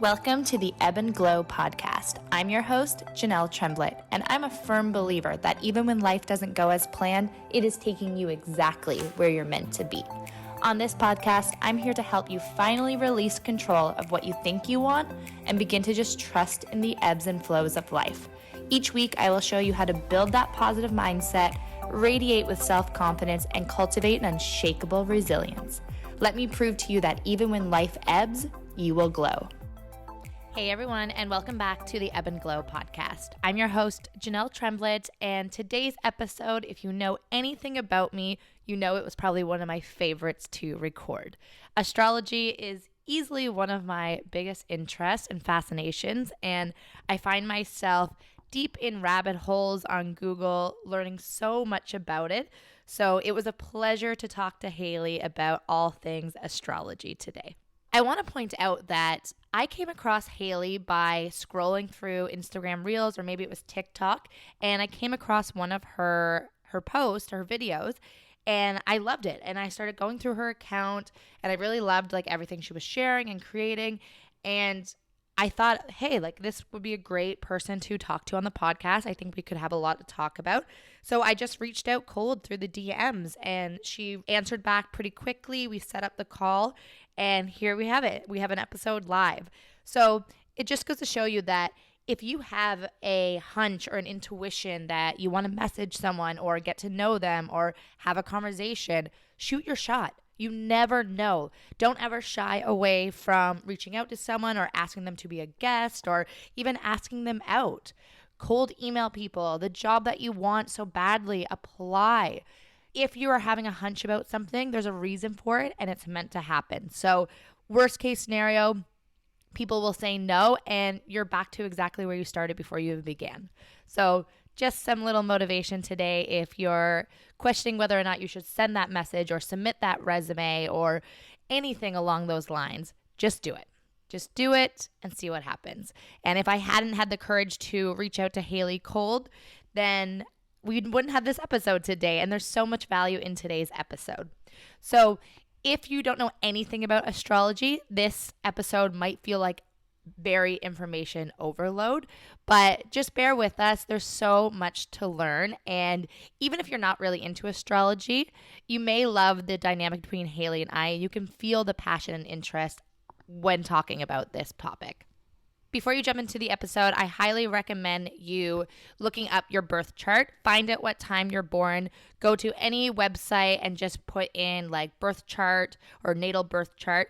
Welcome to the Ebb and Glow podcast. I'm your host, Jenelle Tremblett, and I'm a firm believer that even when life doesn't go as planned, it is taking you exactly where you're meant to be. On this podcast, I'm here to help you finally release control of what you think you want and begin to just trust in the ebbs and flows of life. Each week, I will show you how to build that positive mindset, radiate with self-confidence, and cultivate an unshakable resilience. Let me prove to you that even when life ebbs, you will glow. Hey everyone, and welcome back to the Ebb and Glow podcast. I'm your host, Jenelle Tremblett, and today's episode, if you know anything about me, you know it was probably one of my favorites to record. Astrology is easily one of my biggest interests and fascinations, and I find myself deep in rabbit holes on Google, learning so much about it. So it was a pleasure to talk to Haley about all things astrology today. I want to point out that I came across Haley by scrolling through Instagram Reels, or maybe it was TikTok, and I came across one of her posts, her videos, and I loved it. And I started going through her account, and I really loved everything she was sharing and creating. And I thought, hey, this would be a great person to talk to on the podcast. I think we could have a lot to talk about. So I just reached out cold through the DMs, and she answered back pretty quickly. We set up the call, and here we have it. We have an episode live. So it just goes to show you that if you have a hunch or an intuition that you want to message someone or get to know them or have a conversation, shoot your shot. You never know. Don't ever shy away from reaching out to someone or asking them to be a guest or even asking them out. Cold email people, the job that you want so badly, apply. If you are having a hunch about something, there's a reason for it and it's meant to happen. So worst case scenario, people will say no and you're back to exactly where you started before you even began. So just some little motivation today if you're questioning whether or not you should send that message or submit that resume or anything along those lines. Just do it. Just do it and see what happens. And if I hadn't had the courage to reach out to Haley cold, then we wouldn't have this episode today. And there's so much value in today's episode. So if you don't know anything about astrology, this episode might feel like very information overload, but just bear with us. There's so much to learn. And even if you're not really into astrology, you may love the dynamic between Haley and I. You can feel the passion and interest when talking about this topic. Before you jump into the episode, I highly recommend you looking up your birth chart. Find out what time you're born. Go to any website and just put in birth chart or natal birth chart.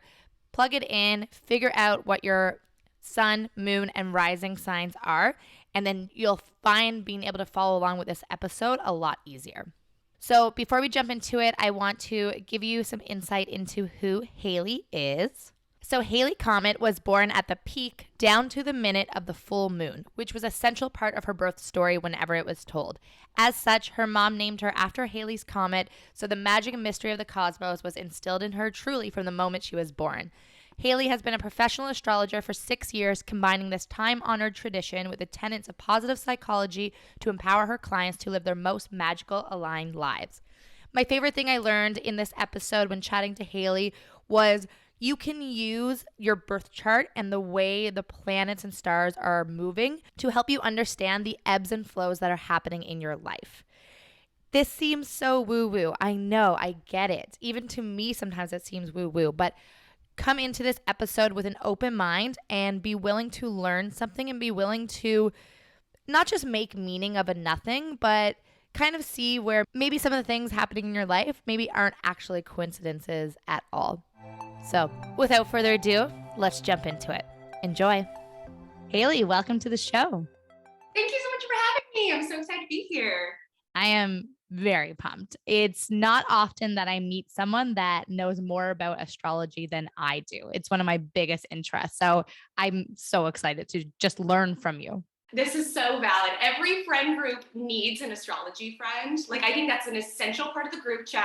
Plug it in, figure out what your sun, moon, and rising signs are, and then you'll find being able to follow along with this episode a lot easier. So before we jump into it, I want to give you some insight into who Haley is. So Haley Comet was born at the peak down to the minute of the full moon, which was a central part of her birth story whenever it was told. As such, her mom named her after Haley's comet, so the magic and mystery of the cosmos was instilled in her truly from the moment she was born. Haley has been a professional astrologer for 6 years, combining this time-honored tradition with the tenets of positive psychology to empower her clients to live their most magical, aligned lives. My favorite thing I learned in this episode when chatting to Haley was you can use your birth chart and the way the planets and stars are moving to help you understand the ebbs and flows that are happening in your life. This seems so woo-woo. I know, I get it. Even to me, sometimes it seems woo-woo, but come into this episode with an open mind and be willing to learn something and be willing to not just make meaning of a nothing, but kind of see where maybe some of the things happening in your life maybe aren't actually coincidences at all. So without further ado, let's jump into it. Enjoy. Haley, welcome to the show. Thank you so much for having me. I'm so excited to be here. I am very pumped. It's not often that I meet someone that knows more about astrology than I do. It's one of my biggest interests. So I'm so excited to just learn from you. This is so valid. Every friend group needs an astrology friend. I think that's an essential part of the group chat.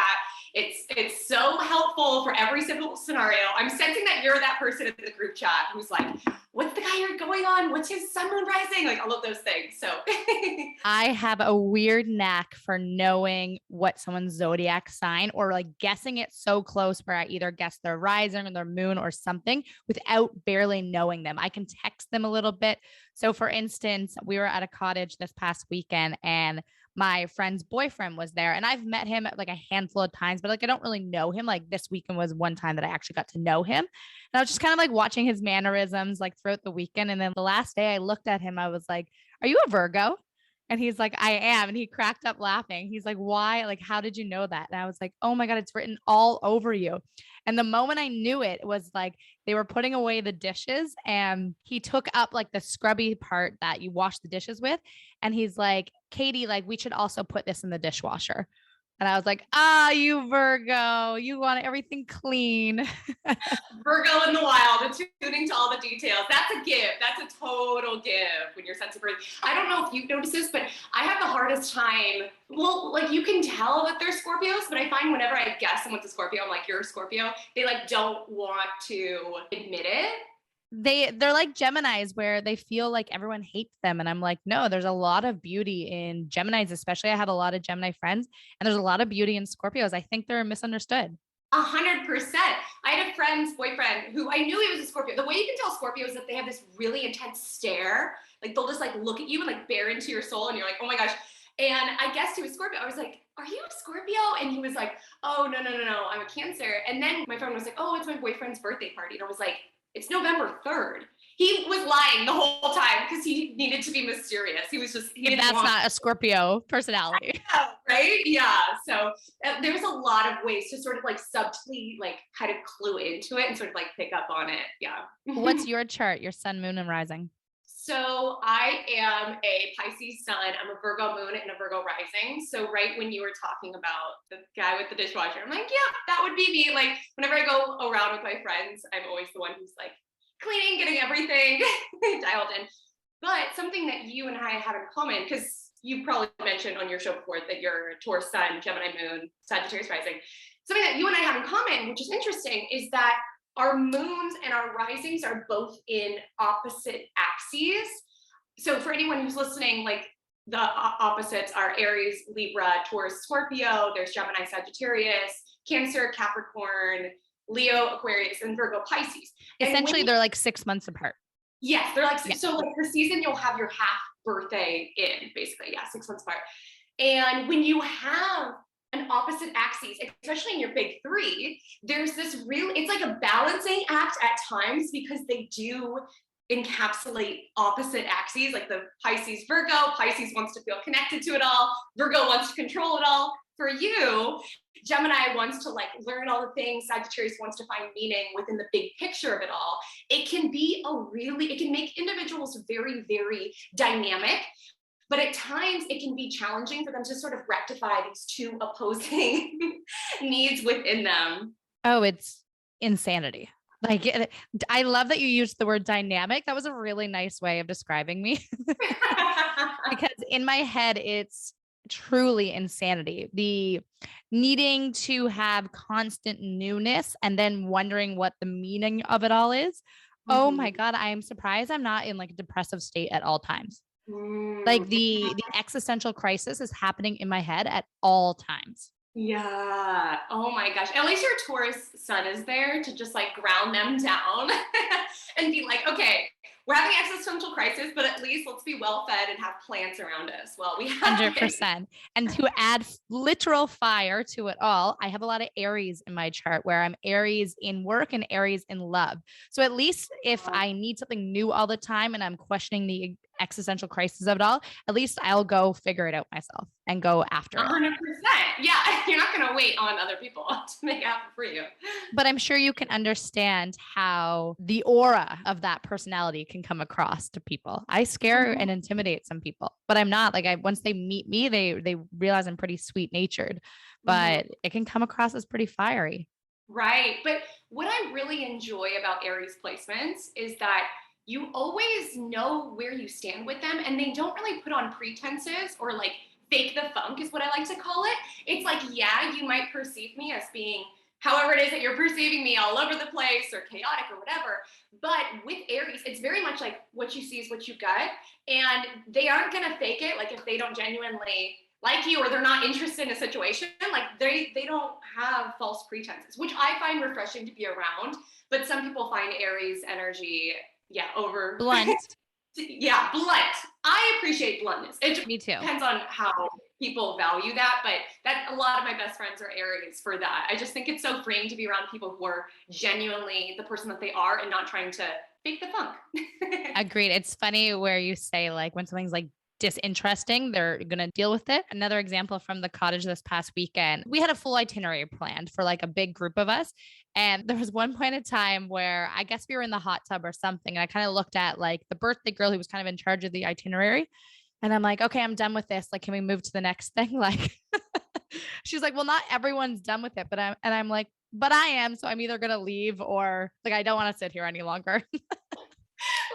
It's so helpful for every single scenario. I'm sensing that you're that person in the group chat who's like, what's the guy you're going on? What's his sun, moon, rising? Like all of those things. So I have a weird knack for knowing what someone's zodiac sign or like guessing it so close where I either guess their rising or their moon or something without barely knowing them. I can text them a little bit. So for instance, we were at a cottage this past weekend and my friend's boyfriend was there and I've met him like a handful of times, but like I don't really know him. Like this weekend was one time that I actually got to know him. And I was just kind of like watching his mannerisms like throughout the weekend. And then the last day I looked at him, I was like, are you a Virgo? And he's like, I am. And he cracked up laughing. He's like, why? Like, how did you know that? And I was like, oh my God, it's written all over you. And the moment I knew it was like they were putting away the dishes and he took up like the scrubby part that you wash the dishes with. And he's like, Katie, like, we should also put this in the dishwasher. And I was like, you Virgo, you want everything clean. Virgo in the wild, attuning to all the details. That's a give. That's a total give when you're sensitive. I don't know if you've noticed this, but I have the hardest time. Well, like you can tell that they're Scorpios, but I find whenever I guess someone's a Scorpio, I'm like, you're a Scorpio. They like don't want to admit it. They're like Geminis where they feel like everyone hates them. And I'm like, no, there's a lot of beauty in Geminis, especially I have a lot of Gemini friends and there's a lot of beauty in Scorpios. I think they're misunderstood. 100%. I had a friend's boyfriend who I knew he was a Scorpio. The way you can tell Scorpio is that they have this really intense stare. Like they'll just like look at you and like bear into your soul and you're like, oh my gosh. And I guessed he was Scorpio. I was like, are you a Scorpio? And he was like, oh, no, I'm a Cancer. And then my friend was like, oh, it's my boyfriend's birthday party. And I was like, it's November 3rd. He was lying the whole time because he needed to be mysterious. He was just, that's not a Scorpio personality. Know, right? Yeah. So there's a lot of ways to sort of like subtly like kind of clue into it and sort of like pick up on it. Yeah. What's your chart, your sun, moon, and rising? So I am a Pisces sun. I'm a Virgo moon and a Virgo rising. So right when you were talking about the guy with the dishwasher, I'm like, yeah, that would be me. Like whenever I go around with my friends, I'm always the one who's like cleaning, getting everything dialed in. But something that you and I have in common, because you probably mentioned on your show before that you're Taurus sun, Gemini moon, Sagittarius rising. Something that you and I have in common, which is interesting, is that our moons and our risings are both in opposite axes. So for anyone who's listening, like the opposites are Aries, Libra, Taurus, Scorpio. There's Gemini, Sagittarius, Cancer, Capricorn, Leo, Aquarius, and Virgo, Pisces. Essentially, they're like 6 months apart. Yes, they're like, so like the season you'll have your half birthday in, basically. Yeah, 6 months apart. And when you have an opposite axis, especially in your big three, there's this it's like a balancing act at times because they do encapsulate opposite axes, like the Pisces Virgo. Pisces wants to feel connected to it all. Virgo wants to control it all. For you, Gemini wants to like learn all the things. Sagittarius wants to find meaning within the big picture of it all. It can be it can make individuals very, very dynamic. But at times it can be challenging for them to sort of rectify these two opposing needs within them. Oh, it's insanity. Like, I love that you used the word dynamic. That was a really nice way of describing me. Because in my head, it's truly insanity. The needing to have constant newness and then wondering what the meaning of it all is. Mm-hmm. Oh my God, I am surprised I'm not in like a depressive state at all times. Like the existential crisis is happening in my head at all times. Yeah. Oh my gosh. At least your Taurus sun is there to just like ground them down and be like, okay, we're having existential crisis, but at least let's be well fed and have plants around us. Well, we have 100%. And to add literal fire to it all, I have a lot of Aries in my chart where I'm Aries in work and Aries in love. So at least if I need something new all the time and I'm questioning the existential crisis of it all, at least I'll go figure it out myself and go after 100%. it. Yeah. You're not going to wait on other people to make it happen for you. But I'm sure you can understand how the aura of that personality can come across to people. I scare and intimidate some people, but I'm not. Like once they meet me, they realize I'm pretty sweet natured, but it can come across as pretty fiery. Right. But what I really enjoy about Aries placements is that you always know where you stand with them and they don't really put on pretenses or like fake the funk is what I like to call it. It's like, yeah, you might perceive me as being however it is that you're perceiving me, all over the place or chaotic or whatever. But with Aries, it's very much like what you see is what you get. And they aren't going to fake it. Like if they don't genuinely like you or they're not interested in a situation, like they don't have false pretenses, which I find refreshing to be around. But some people find Aries energy, over Blunt. Yeah, blunt. I appreciate bluntness. It Me too. depends on how people value that, but that a lot of my best friends are Aries for that. I just think it's so freeing to be around people who are genuinely the person that they are and not trying to fake the funk. Agreed. It's funny where you say like when something's like disinteresting, they're going to deal with it. Another example from the cottage this past weekend, we had a full itinerary planned for like a big group of us. And there was one point in time where I guess we were in the hot tub or something. And I kind of looked at like the birthday girl who was kind of in charge of the itinerary. And I'm like, okay, I'm done with this. Like, can we move to the next thing? Like, she's like, well, not everyone's done with it, but I'm like, but I am. So I'm either going to leave or like, I don't want to sit here any longer.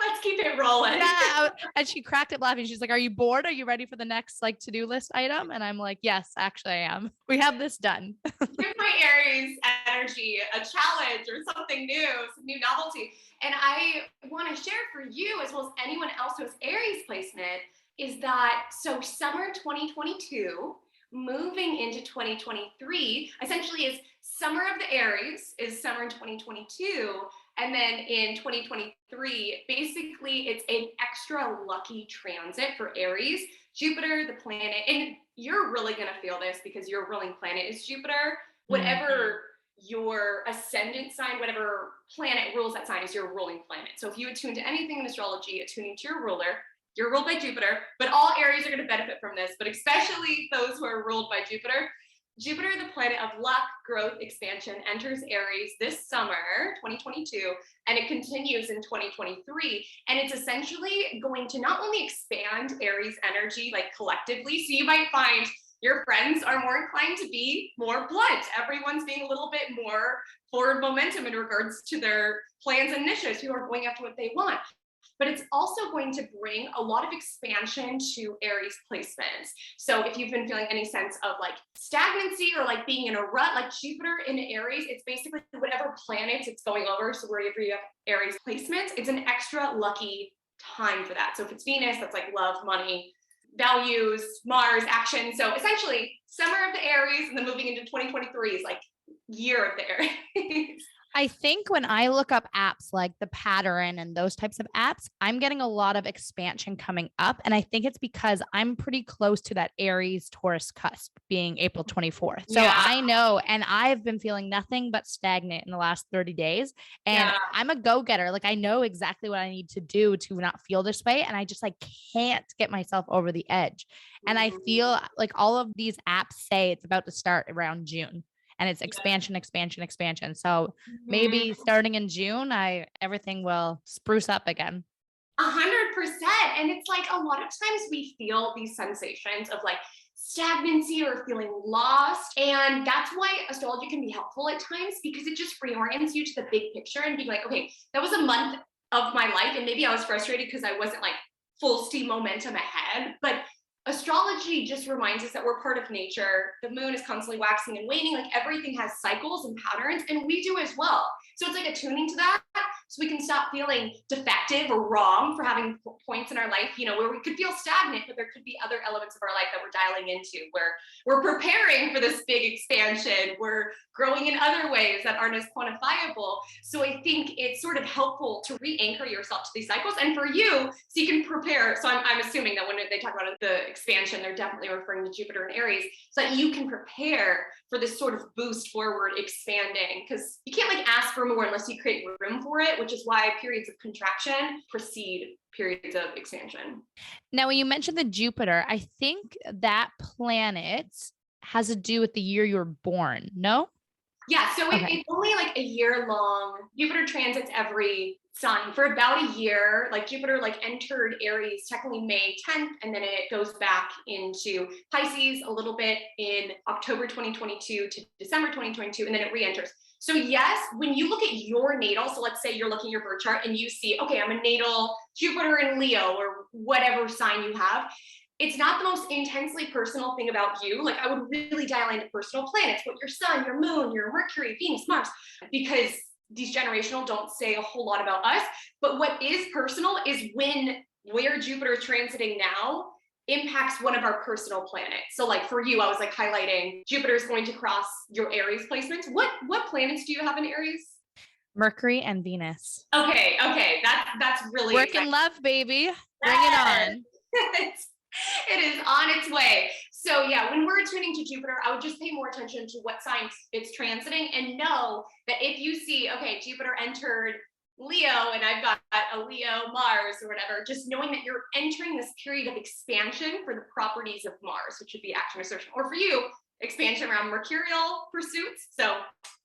Let's keep it rolling. Yeah. And she cracked up laughing. She's like, are you bored? Are you ready for the next like to-do list item? And I'm like, yes, actually I am. We have this done. Give my Aries energy a challenge or something new, some new novelty. And I want to share for you, as well as anyone else who has Aries placement, is that so summer 2022, moving into 2023, essentially is summer of the Aries is summer in 2022. And then in 2023, basically it's an extra lucky transit for Aries. Jupiter, the planet, and you're really going to feel this because your ruling planet is Jupiter. Whatever your ascendant sign, whatever planet rules that sign is your ruling planet. So if you attune to anything in astrology, attuning to your ruler, you're ruled by Jupiter, but all Aries are going to benefit from this, but especially those who are ruled by Jupiter. Jupiter, the planet of luck, growth, expansion, enters Aries this summer, 2022, and it continues in 2023. And it's essentially going to not only expand Aries energy, like collectively, so you might find your friends are more inclined to be more blunt. Everyone's being a little bit more forward momentum in regards to their plans and initiatives, who are going after what they want. But it's also going to bring a lot of expansion to Aries placements. So if you've been feeling any sense of like stagnancy or like being in a rut, like Jupiter in Aries, it's basically whatever planets it's going over. So wherever you have Aries placements, it's an extra lucky time for that. So if it's Venus, that's like love, money, values, Mars, action. So essentially summer of the Aries and then moving into 2023 is like year of the Aries. I think when I look up apps like the Pattern and those types of apps, I'm getting a lot of expansion coming up. And I think it's because I'm pretty close to that Aries Taurus cusp being April 24th. So I know, and I've been feeling nothing but stagnant in the last 30 days. And I'm a go-getter. Like I know exactly what I need to do to not feel this way. And I just like can't get myself over the edge. And I feel like all of these apps say it's about to start around June. And it's expansion, expansion, expansion. So maybe starting in June, everything will spruce up again. 100%. And it's like a lot of times we feel these sensations of like stagnancy or feeling lost. And that's why astrology can be helpful at times, because it just reorients you to the big picture and be like, okay, that was a month of my life. And maybe I was frustrated because I wasn't like full steam momentum ahead. But astrology just reminds us that we're part of nature. The moon is constantly waxing and waning. Like everything has cycles and patterns, and we do as well. So it's like attuning to that so we can stop feeling defective or wrong for having points in our life, you know, where we could feel stagnant, but there could be other elements of our life that we're dialing into, where we're preparing for this big expansion. We're growing in other ways that aren't as quantifiable. So I think it's sort of helpful to re-anchor yourself to these cycles. And for you, so you can prepare. So I'm assuming that when they talk about the expansion, they're definitely referring to Jupiter and Aries, so that you can prepare for this sort of boost forward, expanding, because you can't like ask for more unless you create room for it, which is why periods of contraction precede periods of expansion. Now, when you mentioned the Jupiter, I think that planet has to do with the year you were born, no? Yeah, so it's only like a year long. Jupiter transits every sign for about a year. Like Jupiter like entered Aries technically May 10th, and then it goes back into Pisces a little bit in October 2022 to December 2022, and then it re-enters. So yes, when you look at your natal, so let's say you're looking at your birth chart and you see, okay, I'm a natal Jupiter in Leo or whatever sign you have, it's not the most intensely personal thing about you. Like I would really dial into personal planets, what your sun, your moon, your Mercury, Venus, Mars, because these generational don't say a whole lot about us. But what is personal is where Jupiter is transiting now impacts one of our personal planets. So like for you, I was like highlighting Jupiter is going to cross your Aries placements. What planets do you have in Aries? Mercury and Venus. Okay. That's really work exciting. and love, baby. Bring it on. It is on its way. So yeah, when we're tuning to Jupiter, I would just pay more attention to what signs it's transiting and know that if you see, okay, Jupiter entered Leo and I've got a Leo Mars or whatever, just knowing that you're entering this period of expansion for the properties of Mars, which would be action, assertion, or for you, expansion around mercurial pursuits. So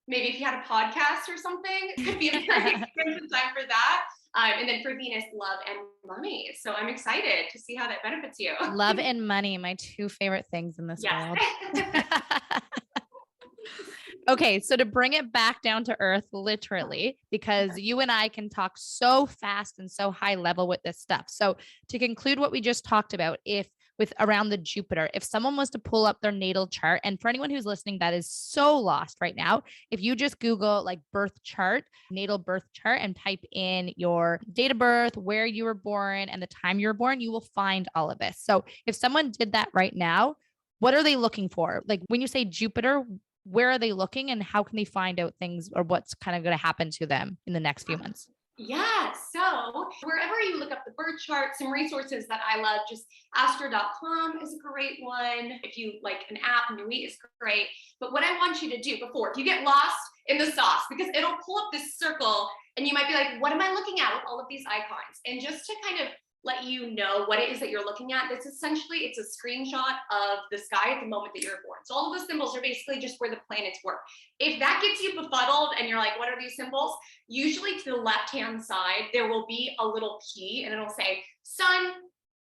maybe if you had a podcast or something, it could be a very expensive time for that. And then for Venus, love and money. So I'm excited to see how that benefits you. Love and money, my two favorite things in this world. Okay, so to bring it back down to earth, literally, because you and I can talk so fast and so high level with this stuff. So to conclude what we just talked about, with around the Jupiter, if someone was to pull up their natal chart, and for anyone who's listening that is so lost right now, if you just Google like birth chart, natal birth chart, and type in your date of birth, where you were born, and the time you were born, you will find all of this. So if someone did that right now, what are they looking for? Like when you say Jupiter, where are they looking and how can they find out things or what's kind of going to happen to them in the next few months? Yeah, so wherever you look up the birth chart, some resources that I love, just astro.com is a great one. If you like an app, Nui is great. But what I want you to do before, if you get lost in the sauce, because it'll pull up this circle and you might be like, what am I looking at with all of these icons? And just to kind of let you know what it is that you're looking at, it's a screenshot of the sky at the moment that you're born. So all of the symbols are basically just where the planets were. If that gets you befuddled and you're like, what are these symbols? Usually to the left-hand side, there will be a little key and it'll say sun,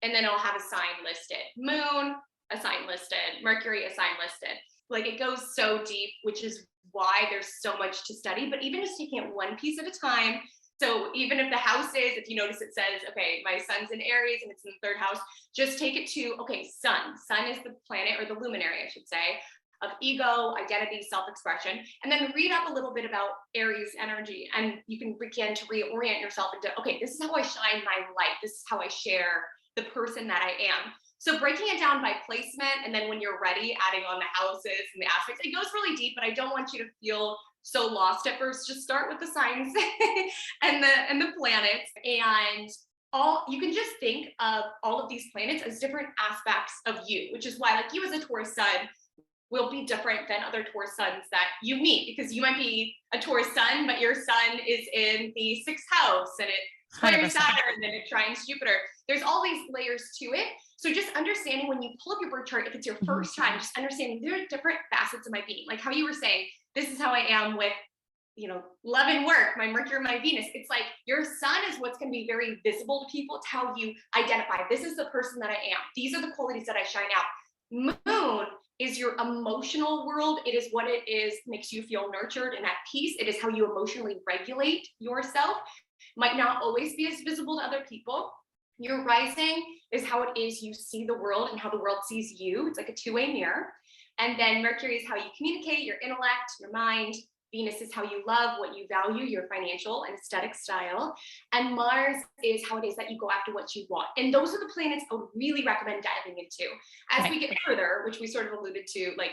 and then it'll have a sign listed. Moon, a sign listed. Mercury, a sign listed. Like it goes so deep, which is why there's so much to study, but even just taking it one piece at a time. So even if the house is, if you notice it says, okay, my sun's in Aries and it's in the third house, just take it to, okay, sun. Sun is the planet or the luminary, I should say, of ego, identity, self-expression, and then read up a little bit about Aries energy. And you can begin to reorient yourself into, okay, this is how I shine my light. This is how I share the person that I am. So breaking it down by placement, and then when you're ready, adding on the houses and the aspects, it goes really deep, but I don't want you to feel so lost at first. Just start with the signs and the planets, and you can just think of all of these planets as different aspects of you, which is why like you as a Taurus sun will be different than other Taurus suns that you meet, because you might be a Taurus sun, but your sun is in the 6th house and it squares Saturn and it trines Jupiter. There's all these layers to it. So just understanding when you pull up your birth chart, if it's your first time, just understanding there are different facets of my being. Like how you were saying, this is how I am with, love and work, my Mercury, my Venus. It's like your sun is what's going to be very visible to people. It's how you identify. This is the person that I am. These are the qualities that I shine out. Moon is your emotional world. It is what it is, makes you feel nurtured and at peace. It is how you emotionally regulate yourself. Might not always be as visible to other people. Your rising is how it is you see the world and how the world sees you. It's like a two-way mirror. And then Mercury is how you communicate, your intellect, your mind. Venus is how you love, what you value, your financial and aesthetic style. And Mars is how it is that you go after what you want. And those are the planets I would really recommend diving into. As we get further, which we sort of alluded to, like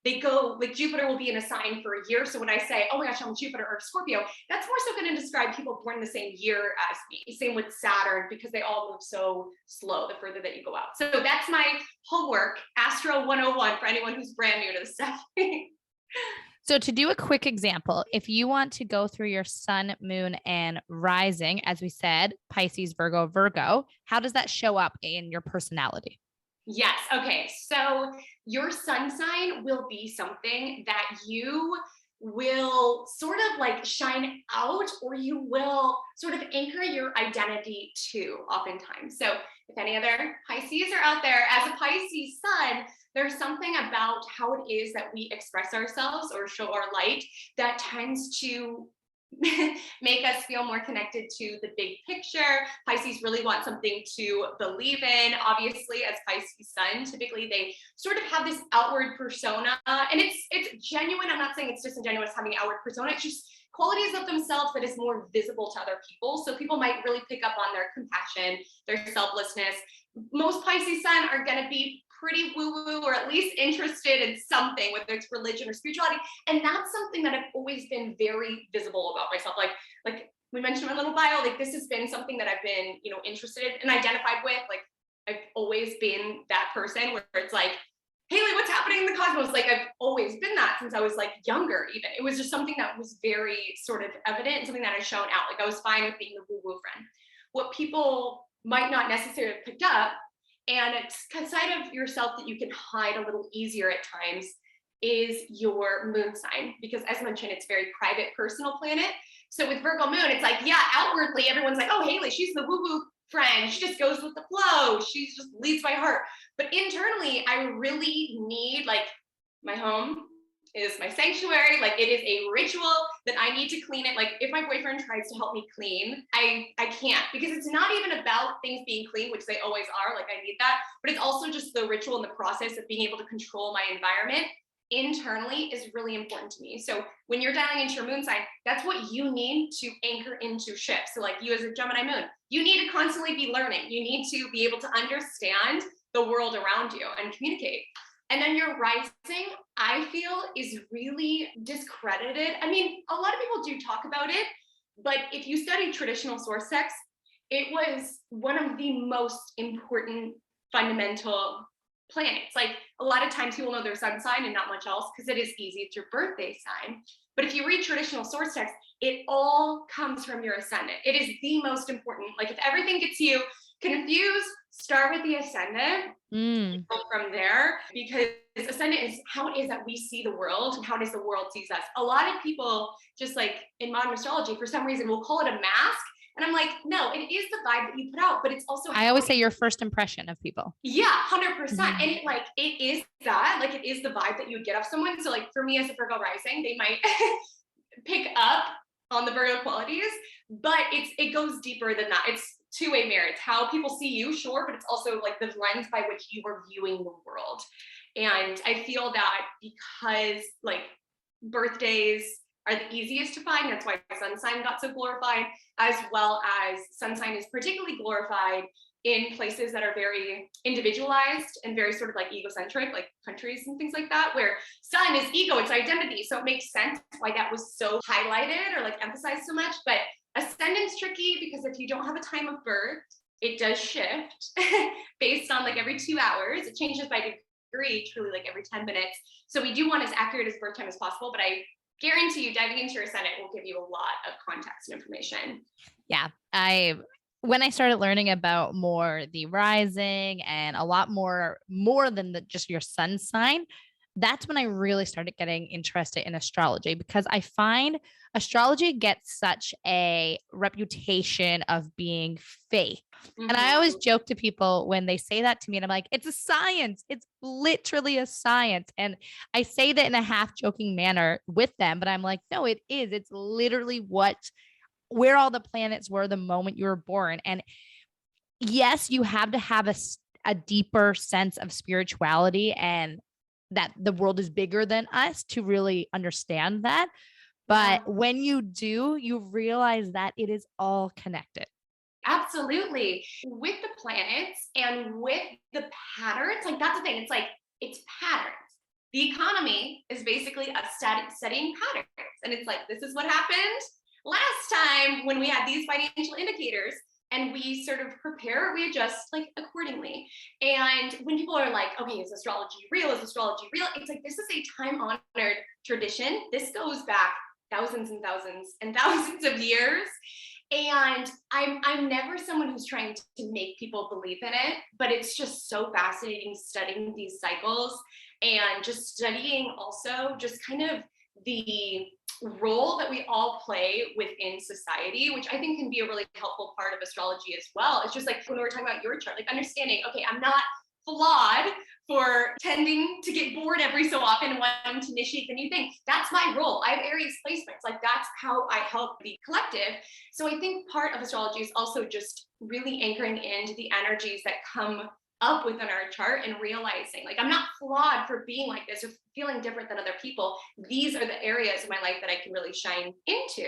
they go, like Jupiter will be in a sign for a year. So when I say, oh my gosh, I'm Jupiter or Scorpio, that's more so going to describe people born the same year as me. Same with Saturn, because they all move so slow the further that you go out. So that's my homework, Astro 101, for anyone who's brand new to this stuff. So to do a quick example, if you want to go through your sun, moon, and rising, as we said, Pisces, Virgo, how does that show up in your personality? Yes. Okay. So your sun sign will be something that you will sort of like shine out, or you will sort of anchor your identity to oftentimes. So if any other Pisces are out there, as a Pisces sun, there's something about how it is that we express ourselves or show our light that tends to make us feel more connected to the big picture. Pisces really want something to believe in. Obviously, as Pisces sun, typically they sort of have this outward persona, and it's genuine. I'm not saying it's disingenuous having outward persona. It's just qualities of themselves that is more visible to other people. So people might really pick up on their compassion, their selflessness. Most Pisces sun are going to be pretty woo-woo, or at least interested in something, whether it's religion or spirituality. And that's something that I've always been very visible about myself. Like we mentioned in my little bio, like this has been something that I've been, interested in and identified with. Like I've always been that person where it's like, Haley, what's happening in the cosmos? Like I've always been that since I was like younger even. It was just something that was very sort of evident and something that I shown out. Like I was fine with being the woo-woo friend. What people might not necessarily have picked up, and it's a side of yourself that you can hide a little easier at times, is your moon sign. Because as mentioned, it's very private, personal planet. So with Virgo moon, it's like, yeah, outwardly, everyone's like, oh, Haley, she's the woo-woo friend. She just goes with the flow. She just leads by heart. But internally, I really need, like, my home is my sanctuary. Like it is a ritual that I need to clean it. Like if my boyfriend tries to help me clean, I can't, because it's not even about things being clean, which they always are. Like I need that, but it's also just the ritual and the process of being able to control my environment internally is really important to me. So when you're dialing into your moon sign, that's what you need to anchor into shifts. So like you as a Gemini moon, you need to constantly be learning. You need to be able to understand the world around you and communicate. And then your rising, I feel, is really discredited. I mean, a lot of people do talk about it, but if you study traditional source texts, it was one of the most important fundamental planets. Like a lot of times people know their sun sign and not much else because it is easy. It's your birthday sign. But if you read traditional source texts, it all comes from your ascendant. It is the most important. Like if everything gets you confused, start with the ascendant, go from there, because ascendant is how it is that we see the world and how it is the world sees us. A lot of people, just like in modern astrology, for some reason will call it a mask. And I'm like, no, it is the vibe that you put out, but it's also, I always say your first impression of people. Yeah, 100%. And it is that, like, it is the vibe that you would get off someone. So like for me as a Virgo rising, they might pick up on the Virgo qualities, but it goes deeper than that. It's two-way mirror. It's how people see you, sure, but it's also like the lens by which you are viewing the world. And I feel that because like birthdays are the easiest to find, that's why sun sign got so glorified, as well as sun sign is particularly glorified in places that are very individualized and very sort of like egocentric, like countries and things like that, where sun is ego, it's identity. So it makes sense why that was so highlighted or like emphasized so much. But ascendant's tricky because if you don't have a time of birth, it does shift based on like every 2 hours. It changes by degree, truly like every 10 minutes. So we do want as accurate as birth time as possible, but I guarantee you diving into your ascendant will give you a lot of context and information. Yeah. When I started learning about more the rising and a lot more than just your sun sign, that's when I really started getting interested in astrology, because I find astrology gets such a reputation of being fake. Mm-hmm. And I always joke to people when they say that to me, and I'm like, it's a science. It's literally a science. And I say that in a half joking manner with them, but I'm like, no, it is. It's literally where all the planets were the moment you were born. And yes, you have to have a deeper sense of spirituality and that the world is bigger than us to really understand that. But when you do, you realize that it is all connected. Absolutely. With the planets and with the patterns, like that's the thing. It's like, it's patterns. The economy is basically a studying patterns. And it's like, this is what happened last time when we had these financial indicators, and we sort of prepare, we adjust like accordingly. And when people are like, okay, is astrology real? Is astrology real? It's like, this is a time-honored tradition. This goes back thousands and thousands and thousands of years. And I'm never someone who's trying to make people believe in it, but it's just so fascinating studying these cycles and just studying also just kind of the role that we all play within society, which I think can be a really helpful part of astrology as well. It's just like when we were talking about your chart, like understanding, okay, I'm not flawed for tending to get bored every so often and wanting to initiate the new thing. That's my role. I have Aries placements. Like that's how I help the collective. So I think part of astrology is also just really anchoring into the energies that come up within our chart and realizing like I'm not flawed for being like this or feeling different than other people. These are the areas of my life that I can really shine into.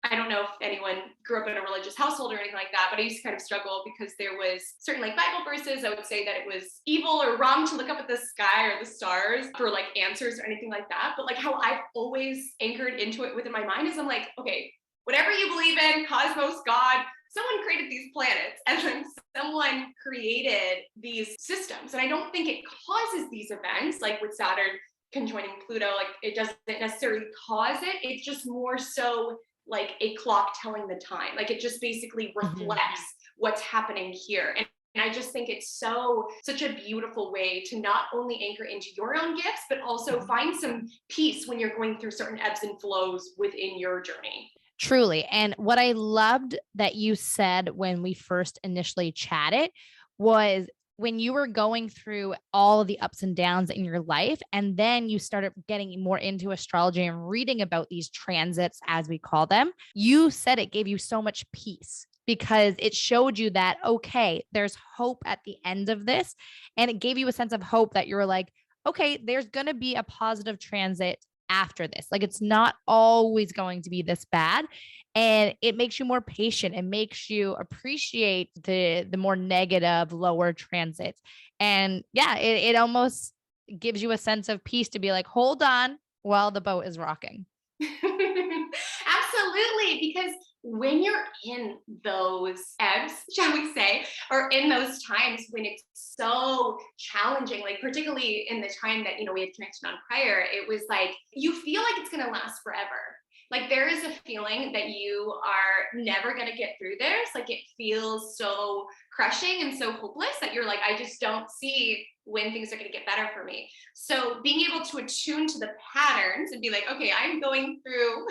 I don't know if anyone grew up in a religious household or anything like that, but I used to kind of struggle because there was certain like Bible verses that would say that it was evil or wrong to look up at the sky or the stars for like answers or anything like that. But like how I've always anchored into it within my mind is I'm like, okay, whatever you believe in, cosmos, God, someone created these planets and then someone created these systems. And I don't think it causes these events like with Saturn conjoining Pluto, like it doesn't necessarily cause it. It's just more so like a clock telling the time. Like it just basically reflects what's happening here. And I just think it's such a beautiful way to not only anchor into your own gifts, but also find some peace when you're going through certain ebbs and flows within your journey. Truly. And what I loved that you said when we first initially chatted was when you were going through all the ups and downs in your life, and then you started getting more into astrology and reading about these transits, as we call them, you said it gave you so much peace because it showed you that, okay, there's hope at the end of this. And it gave you a sense of hope that you were like, okay, there's going to be a positive transit after this. Like it's not always going to be this bad. And it makes you more patient. It makes you appreciate the more negative, lower transits. And yeah, it almost gives you a sense of peace to be like, hold on while the boat is rocking. Absolutely. Because when you're in those ebbs, shall we say, or in those times when it's so challenging, like particularly in the time that, we had connected on prior, it was like, you feel like it's going to last forever. Like there is a feeling that you are never going to get through this. Like it feels so crushing and so hopeless that you're like, I just don't see when things are going to get better for me. So being able to attune to the patterns and be like, okay, I'm going through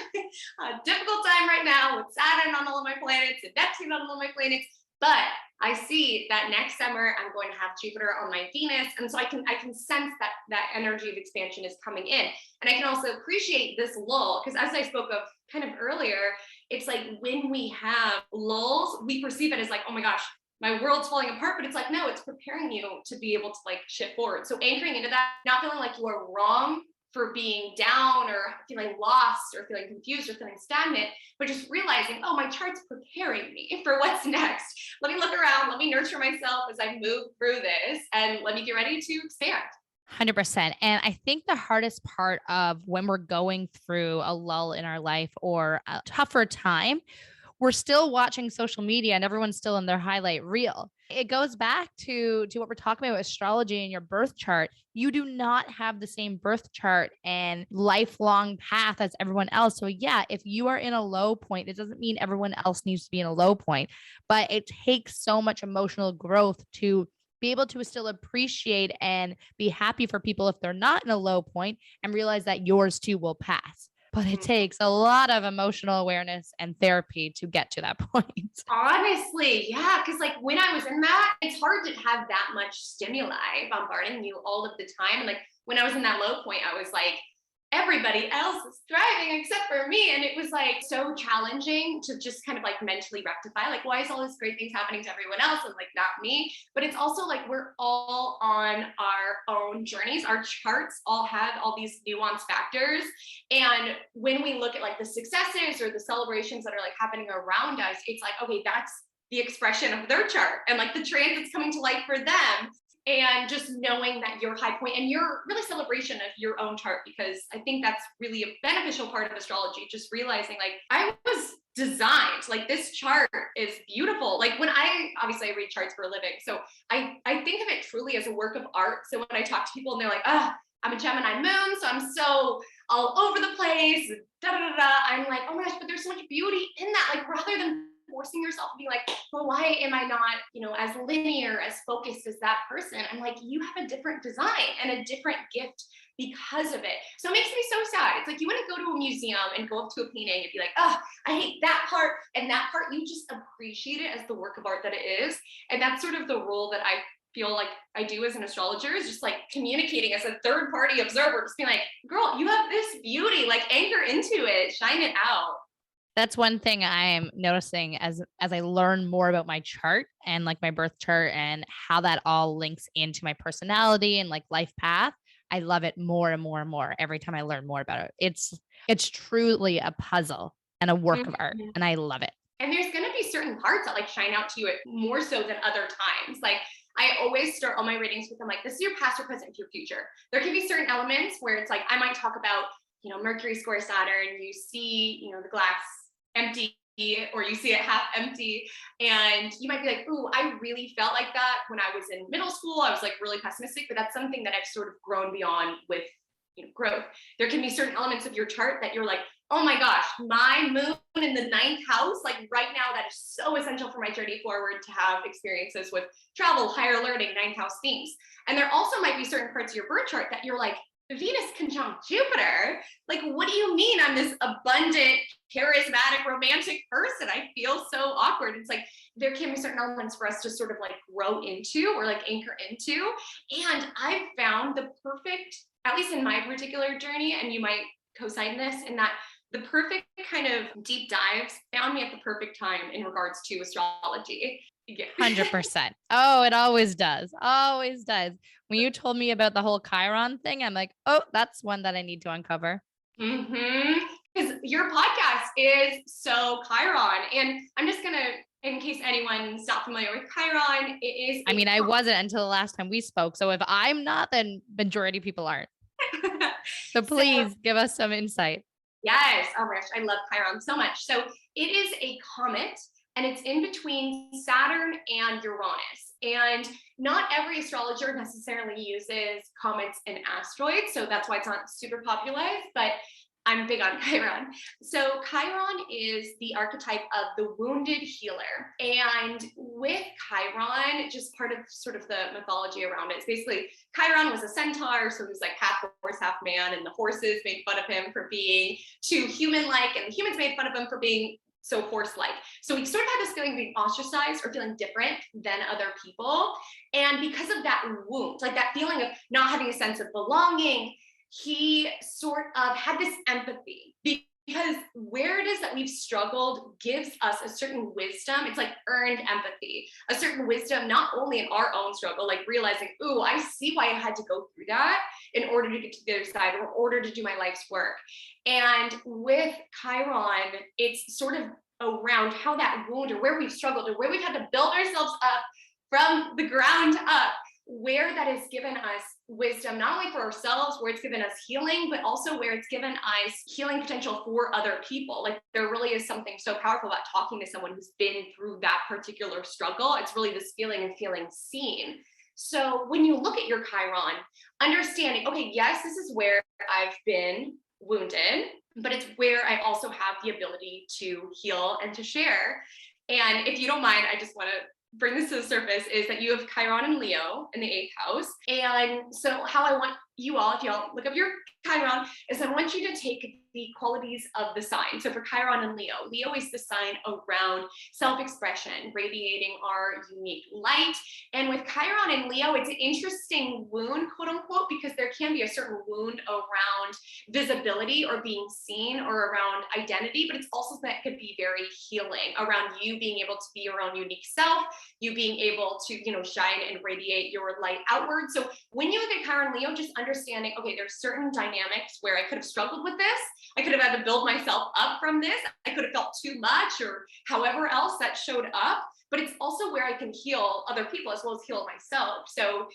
a difficult time right now with Saturn on all of my planets and Neptune on all of my planets, but I see that next summer I'm going to have Jupiter on my Venus, and so I can sense that energy of expansion is coming in, and I can also appreciate this lull because, as I spoke of kind of earlier, it's like when we have lulls, we perceive it as like, oh my gosh, my world's falling apart, but it's like, no, it's preparing you to be able to like shift forward. So anchoring into that, not feeling like you are wrong for being down or feeling lost or feeling confused or feeling stagnant, but just realizing, oh, my chart's preparing me for what's next. Let me look around, let me nurture myself as I move through this, and let me get ready to expand. 100%. And I think the hardest part of when we're going through a lull in our life or a tougher time, we're still watching social media and everyone's still in their highlight reel. It goes back to what we're talking about, astrology and your birth chart. You do not have the same birth chart and lifelong path as everyone else. So yeah, if you are in a low point, it doesn't mean everyone else needs to be in a low point, but it takes so much emotional growth to be able to still appreciate and be happy for people if they're not in a low point and realize that yours too will pass. But it takes a lot of emotional awareness and therapy to get to that point. Honestly, yeah. Because like when I was in that, it's hard to have that much stimuli bombarding you all of the time. And like when I was in that low point, I was like, everybody else is thriving except for me. And it was like so challenging to just kind of like mentally rectify, like, why is all this great things happening to everyone else and like not me? But it's also like we're all on our own journeys. Our charts all have all these nuanced factors. And when we look at like the successes or the celebrations that are like happening around us, it's like, okay, that's the expression of their chart and like the transits coming to life for them. And just knowing that your high point and your really celebration of your own chart, because I think that's really a beneficial part of astrology, just realizing like I was designed, like this chart is beautiful. Like when obviously I read charts for a living. So I think of it truly as a work of art. So when I talk to people and they're like, I'm a Gemini moon, so I'm so all over the place, I'm like, oh my gosh, but there's so much beauty in that. Like rather than forcing yourself to be like, well, why am I not, as linear, as focused as that person? I'm like, you have a different design and a different gift because of it. So it makes me so sad. It's like you want to go to a museum and go up to a painting and be like, I hate that part and that part. You just appreciate it as the work of art that it is. And that's sort of the role that I feel like I do as an astrologer is just like communicating as a third party observer, just being like, girl, you have this beauty, like anchor into it, shine it out. That's one thing I'm noticing as I learn more about my chart and like my birth chart and how that all links into my personality and like life path. I love it more and more and more every time I learn more about it. It's truly a puzzle and a work of art, and I love it. And there's going to be certain parts that like shine out to you more so than other times. Like I always start all my readings with, I'm like, this is your past, your present, your future. There can be certain elements where it's like, I might talk about, you know, Mercury square Saturn, you see, you know, the glass empty, or you see it half empty, and you might be like, ooh, I really felt like that when I was in middle school. I was like really pessimistic, but that's something that I've sort of grown beyond with, you know, growth. There can be certain elements of your chart that you're like, oh my gosh, my moon in the 9th house, like right now, that is so essential for my journey forward to have experiences with travel, higher learning, 9th house themes. And there also might be certain parts of your birth chart that you're like, Venus conjunct Jupiter. Like, what do you mean I'm this abundant, charismatic, romantic person? I feel so awkward. It's like, there can be certain elements for us to sort of like grow into or like anchor into. And I've found the perfect, at least in my particular journey, and you might co-sign this, in that the perfect kind of deep dives found me at the perfect time in regards to astrology. 100%. Oh, it always does. Always does. When you told me about the whole Chiron thing, I'm like, oh, that's one that I need to uncover. Because your podcast is so Chiron. And I'm just going to, in case anyone's not familiar with Chiron, it is. I mean, I wasn't until the last time we spoke. So if I'm not, then majority of people aren't. So please give us some insight. Yes. Oh my gosh, I love Chiron so much. So it is a comet, and it's in between Saturn and Uranus. And not every astrologer necessarily uses comets and asteroids, so that's why it's not super popular, but I'm big on Chiron. So Chiron is the archetype of the wounded healer. And with Chiron, just part of sort of the mythology around it, it's basically Chiron was a centaur, so he was like half horse, half man, and the horses made fun of him for being too human-like, and the humans made fun of him for being so horse-like. So we sort of had this feeling of being ostracized or feeling different than other people. And because of that wound, like that feeling of not having a sense of belonging, he sort of had this empathy, because where it is that we've struggled gives us a certain wisdom. It's like earned empathy, a certain wisdom, not only in our own struggle, like realizing, ooh, I see why I had to go through that in order to get to the other side, or in order to do my life's work. And with Chiron, it's sort of around how that wound, or where we've struggled, or where we've had to build ourselves up from the ground up, where that has given us wisdom, not only for ourselves, where it's given us healing, but also where it's given us healing potential for other people. Like, there really is something so powerful about talking to someone who's been through that particular struggle. It's really this feeling of feeling seen. So when you look at your Chiron, understanding, okay, yes, this is where I've been wounded, but it's where I also have the ability to heal and to share. And if you don't mind, I just want to bring this to the surface, is that you have Chiron and Leo in the 8th house. And so how I want you all, if y'all look up your Chiron, is I want you to take the qualities of the sign. So for Chiron and Leo, Leo is the sign around self-expression, radiating our unique light. And with Chiron and Leo, it's an interesting wound, quote unquote, because there can be a certain wound around visibility or being seen, or around identity, but it's also that could be very healing around you being able to be your own unique self, you being able to, you know, shine and radiate your light outward. So when you look at Chiron and Leo, just understanding, okay, there's certain dynamics where I could have struggled with this. I could have had to build myself up from this. I could have felt too much, or however else that showed up, but it's also where I can heal other people as well as heal myself. So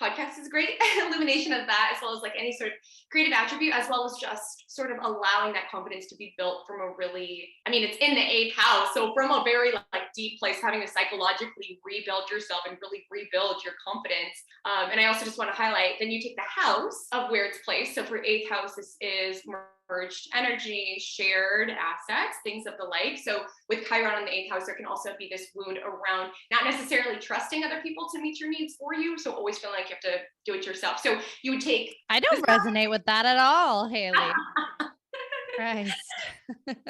podcast is a great illumination of that, as well as like any sort of creative attribute, as well as just sort of allowing that confidence to be built from a really, I mean, it's in the 8th house. So from a very like deep place, having to psychologically rebuild yourself and really rebuild your confidence. And I also just want to highlight, then you take the house of where it's placed. So for 8th house, this is merged energy, shared assets, things of the like. So with Chiron in the 8th house, there can also be this wound around not necessarily trusting other people to meet your needs for you. So always feeling like you have to do it yourself. So you would take. I don't resonate with that at all, Haley. Christ.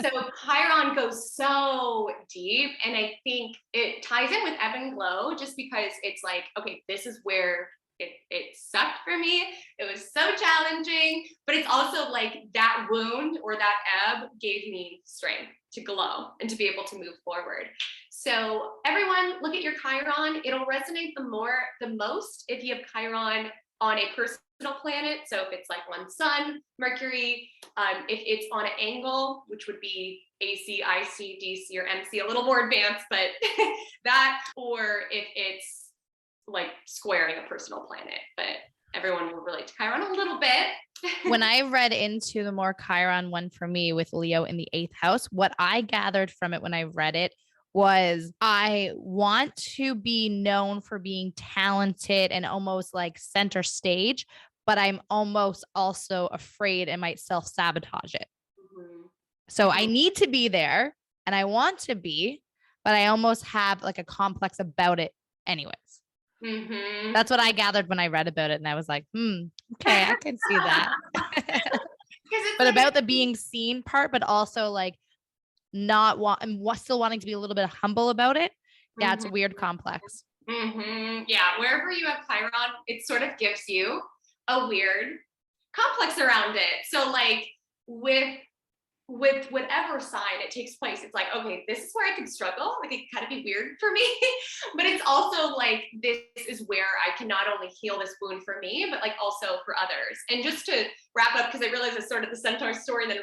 So Chiron goes so deep, and I think it ties in with ebb and glow just because it's like, okay, this is where it sucked for me. It was so challenging, but it's also like that wound or that ebb gave me strength to glow and to be able to move forward. So everyone, look at your Chiron. It'll resonate the most if you have Chiron on a personal planet. So if it's like one sun, Mercury, if it's on an angle, which would be AC, IC, DC, or MC, a little more advanced, but that, or if it's like squaring a personal planet, but everyone will relate to Chiron a little bit. When I read into the more Chiron one for me with Leo in the 8th house, what I gathered from it when I read it was I want to be known for being talented and almost like center stage, but I'm almost also afraid it might self-sabotage it. Mm-hmm. So I need to be there and I want to be, but I almost have like a complex about it anyways. Mm-hmm. That's what I gathered when I read about it. And I was like, okay, I can see that. But like, about the being seen part, but also like still wanting to be a little bit humble about it. Yeah, it's a weird complex. Mm-hmm. Yeah, wherever you have Chiron, it sort of gives you a weird complex around it. So like with whatever sign it takes place, it's like, okay, this is where I could struggle. Like it kind of be weird for me, but it's also like, this is where I can not only heal this wound for me, but like also for others. And just to wrap up, because I realize it's sort of the centaur story and then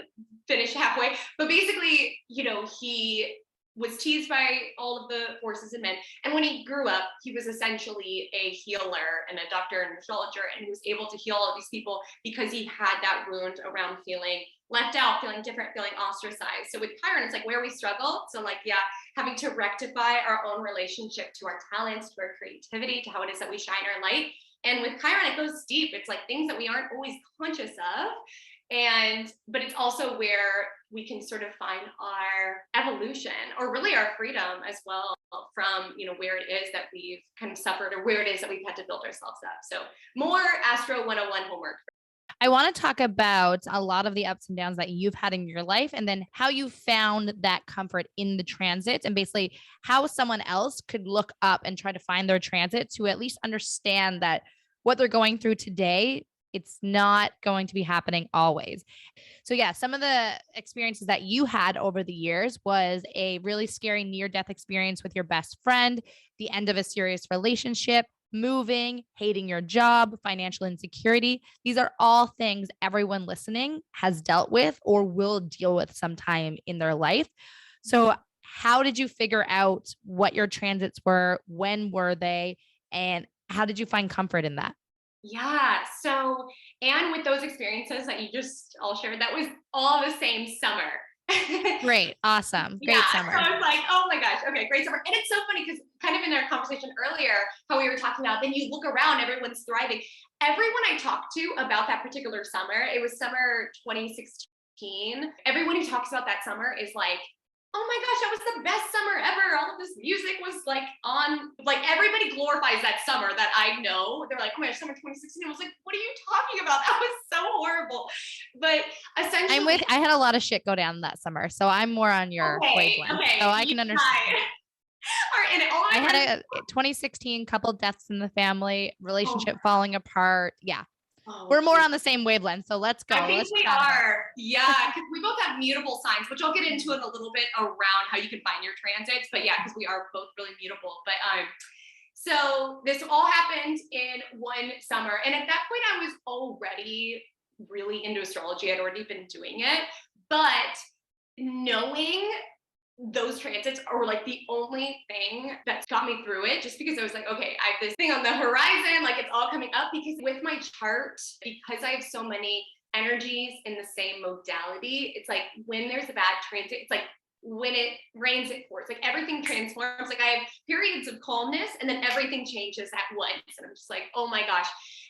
finish halfway, but basically, you know, he was teased by all of the forces and men. And when he grew up, he was essentially a healer and a doctor and astrologer, and he was able to heal all of these people because he had that wound around feeling left out, feeling different, feeling ostracized. So with Chiron, it's like where we struggle. So like, yeah, having to rectify our own relationship to our talents, to our creativity, to how it is that we shine our light. And with Chiron, it goes deep. It's like things that we aren't always conscious of. But it's also where we can sort of find our evolution or really our freedom as well from, you know, where it is that we've kind of suffered or where it is that we've had to build ourselves up. So more Astro 101 homework. I want to talk about a lot of the ups and downs that you've had in your life and then how you found that comfort in the transits and basically how someone else could look up and try to find their transit to at least understand that what they're going through today, it's not going to be happening always. So yeah, some of the experiences that you had over the years was a really scary near-death experience with your best friend, the end of a serious relationship, moving, hating your job, financial insecurity. These are all things everyone listening has dealt with or will deal with sometime in their life. So how did you figure out what your transits were? When were they? And how did you find comfort in that? Yeah. So, and with those experiences that you just all shared, that was all the same summer. Great. Awesome. Great summer. So I was like, oh my gosh. Okay, great summer. And it's so funny because kind of in our conversation earlier, how we were talking about, then you look around, everyone's thriving. Everyone I talked to about that particular summer, it was summer 2016. Everyone who talks about that summer is like, oh my gosh, that was the best summer ever. All of this music was like on, like everybody glorifies that summer that I know. They're like, oh my gosh, summer 2016. I was like, what are you talking about? That was so horrible. But essentially, I had a lot of shit go down that summer. So I'm more on your wavelength. Okay, so I can understand. All right, and I had a 2016 couple deaths in the family, relationship falling apart. Yeah. We're more on the same wavelength, so let's go. I think we are. Yeah, because we both have mutable signs, which I'll get into in a little bit around how you can find your transits. But yeah, because we are both really mutable. But so this all happened in one summer. And at that point, I was already really into astrology. I'd already been doing it. But knowing those transits are like the only thing that's got me through it, just because I was like, okay, I have this thing on the horizon, like it's all coming up. Because with my chart, because I have so many energies in the same modality, it's like when there's a bad transit, it's like when it rains, it pours. Like everything transforms. Like I have periods of calmness and then everything changes at once. And I'm just like, oh my gosh.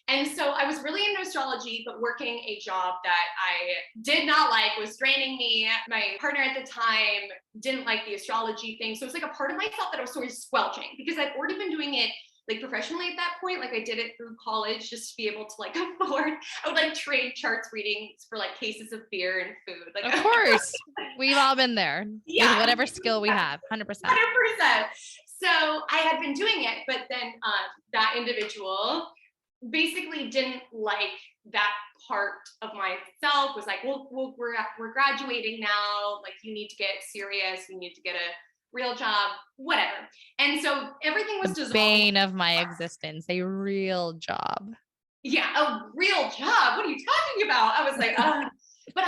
And so I was really into astrology, but working a job that I did not like, was draining me. My partner at the time didn't like the astrology thing. So it was like a part of myself that I was sort of squelching because I've already been doing it like professionally at that point. Like I did it through college just to be able to like afford, I would like trade charts readings for like cases of beer and food. Like, of course, we've all been there with whatever skill we have, 100%. 100%. So I had been doing it, but then that individual basically didn't like that part of myself, was like, well, we're graduating now. Like you need to get serious. You need to get a real job, whatever. And so everything was dissolved. Bane of my existence, a real job. Yeah, a real job. What are you talking about? I was like, but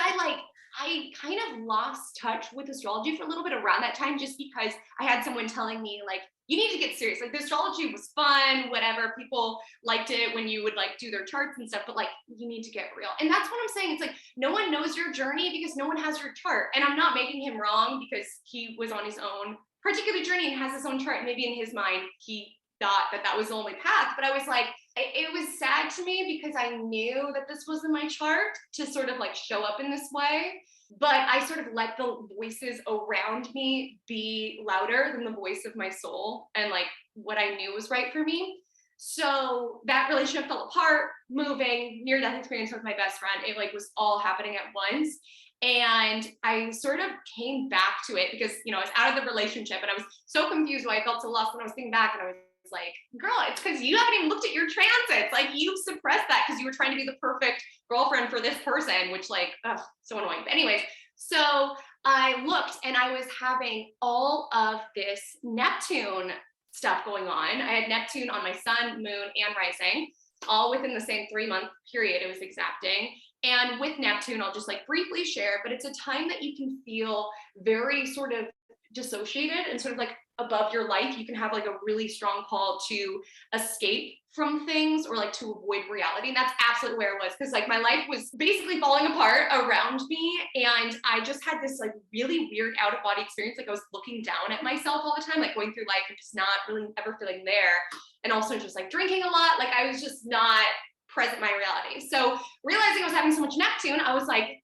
I kind of lost touch with astrology for a little bit around that time, just because I had someone telling me like, you need to get serious. Like the astrology was fun, whatever. People liked it when you would like do their charts and stuff, but like you need to get real. And that's what I'm saying. It's like, no one knows your journey because no one has your chart. And I'm not making him wrong because he was on his own particular journey and has his own chart. Maybe in his mind, he thought that was the only path. But I was like, it was sad to me because I knew that this wasn't my chart to sort of like show up in this way. But I sort of let the voices around me be louder than the voice of my soul and like what I knew was right for me. So that relationship fell apart, moving, near-death experience with my best friend. It like was all happening at once. And I sort of came back to it because, you know, I was out of the relationship and I was so confused why I felt so lost. And I was thinking back and I was like, girl, it's because you haven't even looked at your transits. Like you suppressed that because you were trying to be the perfect girlfriend for this person, which like, ugh, so annoying. But anyways, so I looked and I was having all of this Neptune stuff going on. I had Neptune on my sun, moon, and rising, all within the same 3-month period it was exacting. And with Neptune, I'll just like briefly share, but it's a time that you can feel very sort of dissociated and sort of like above your life. You can have like a really strong call to escape from things or like to avoid reality. And that's absolutely where it was. Cause like my life was basically falling apart around me. And I just had this like really weird out of body experience. Like I was looking down at myself all the time, like going through life and just not really ever feeling there. And also just like drinking a lot. Like I was just not present in my reality. So realizing I was having so much Neptune, I was like,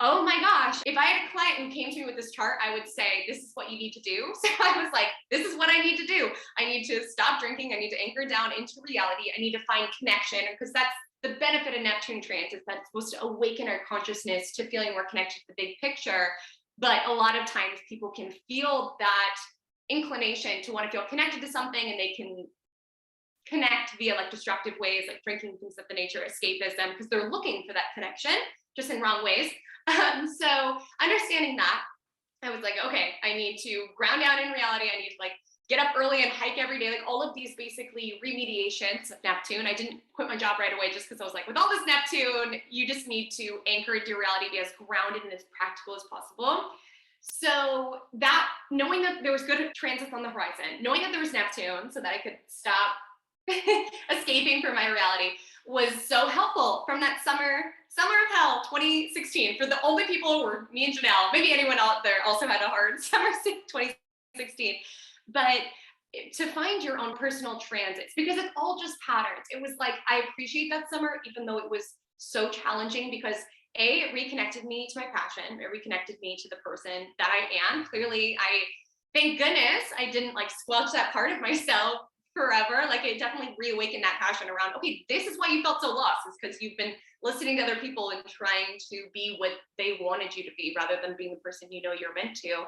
oh my gosh, if I had a client who came to me with this chart, I would say, this is what you need to do. So I was like, this is what I need to do. I need to stop drinking. I need to anchor down into reality. I need to find connection, because that's the benefit of Neptune transits. That's supposed to awaken our consciousness to feeling more connected to the big picture. But a lot of times people can feel that inclination to want to feel connected to something, and they can connect via like destructive ways, like drinking, things of the nature, escapism, because they're looking for that connection, just in wrong ways. So understanding that, I was like, okay, I need to ground down in reality. I need to like get up early and hike every day. Like all of these basically remediations of Neptune. I didn't quit my job right away just because I was like, with all this Neptune, you just need to anchor into your reality, be as grounded and as practical as possible. So that, knowing that there was good transits on the horizon, knowing that there was Neptune so that I could stop escaping from my reality, was so helpful. From that summer of hell 2016, for the only people who were me and Jenelle, maybe anyone out there also had a hard summer 2016, but to find your own personal transits, because it's all just patterns. It was like, I appreciate that summer, even though it was so challenging, because it reconnected me to my passion. It reconnected me to the person that I am. Clearly, thank goodness I didn't like squelch that part of myself forever. Like it definitely reawakened that passion around, okay, this is why you felt so lost, is because you've been listening to other people and trying to be what they wanted you to be rather than being the person you know you're meant to.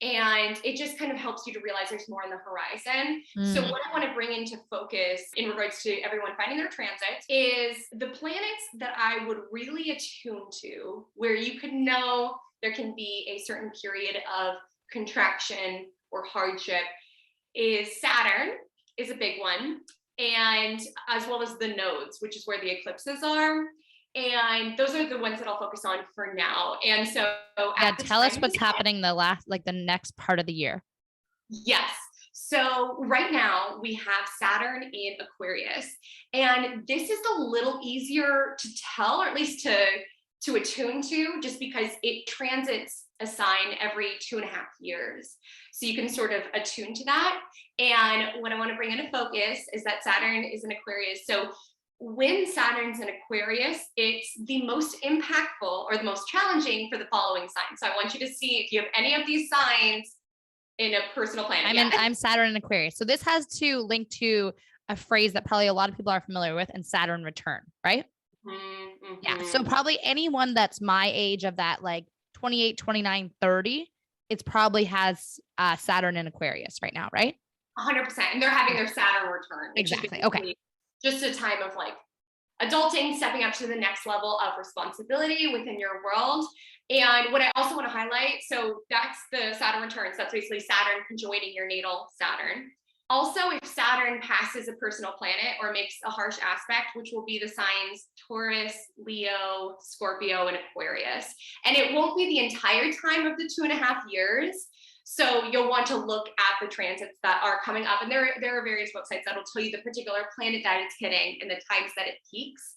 And it just kind of helps you to realize there's more on the horizon. So what I want to bring into focus in regards to everyone finding their transit is the planets that I would really attune to, where you could know there can be a certain period of contraction or hardship, is Saturn is a big one, and as well as the nodes, which is where the eclipses are. And those are the ones that I'll focus on for now. And so tell us what's happening the next part of the year. Yes. So right now we have Saturn in Aquarius, and this is a little easier to tell, or at least to attune to, just because it transits a sign every 2.5 years. So you can sort of attune to that. And what I want to bring into focus is that Saturn is in Aquarius. So when Saturn's in Aquarius, it's the most impactful or the most challenging for the following signs. So I want you to see if you have any of these signs in a personal planet. I'm Saturn in Aquarius. So this has to link to a phrase that probably a lot of people are familiar with, and Saturn return, right? Mm-hmm. Yeah. So probably anyone that's my age of that, like 28, 29, 30, it's probably has Saturn in Aquarius right now, right? 100%. And they're having their Saturn return, which Exactly. is Okay. just a time of like adulting, stepping up to the next level of responsibility within your world. And what I also want to highlight, so that's the Saturn returns. That's basically Saturn conjoining your natal Saturn. Also, if Saturn passes a personal planet or makes a harsh aspect, which will be the signs Taurus, Leo, Scorpio, and Aquarius. And it won't be the entire time of the 2.5 years. So you'll want to look at the transits that are coming up. And there are various websites that'll tell you the particular planet that it's hitting and the times that it peaks.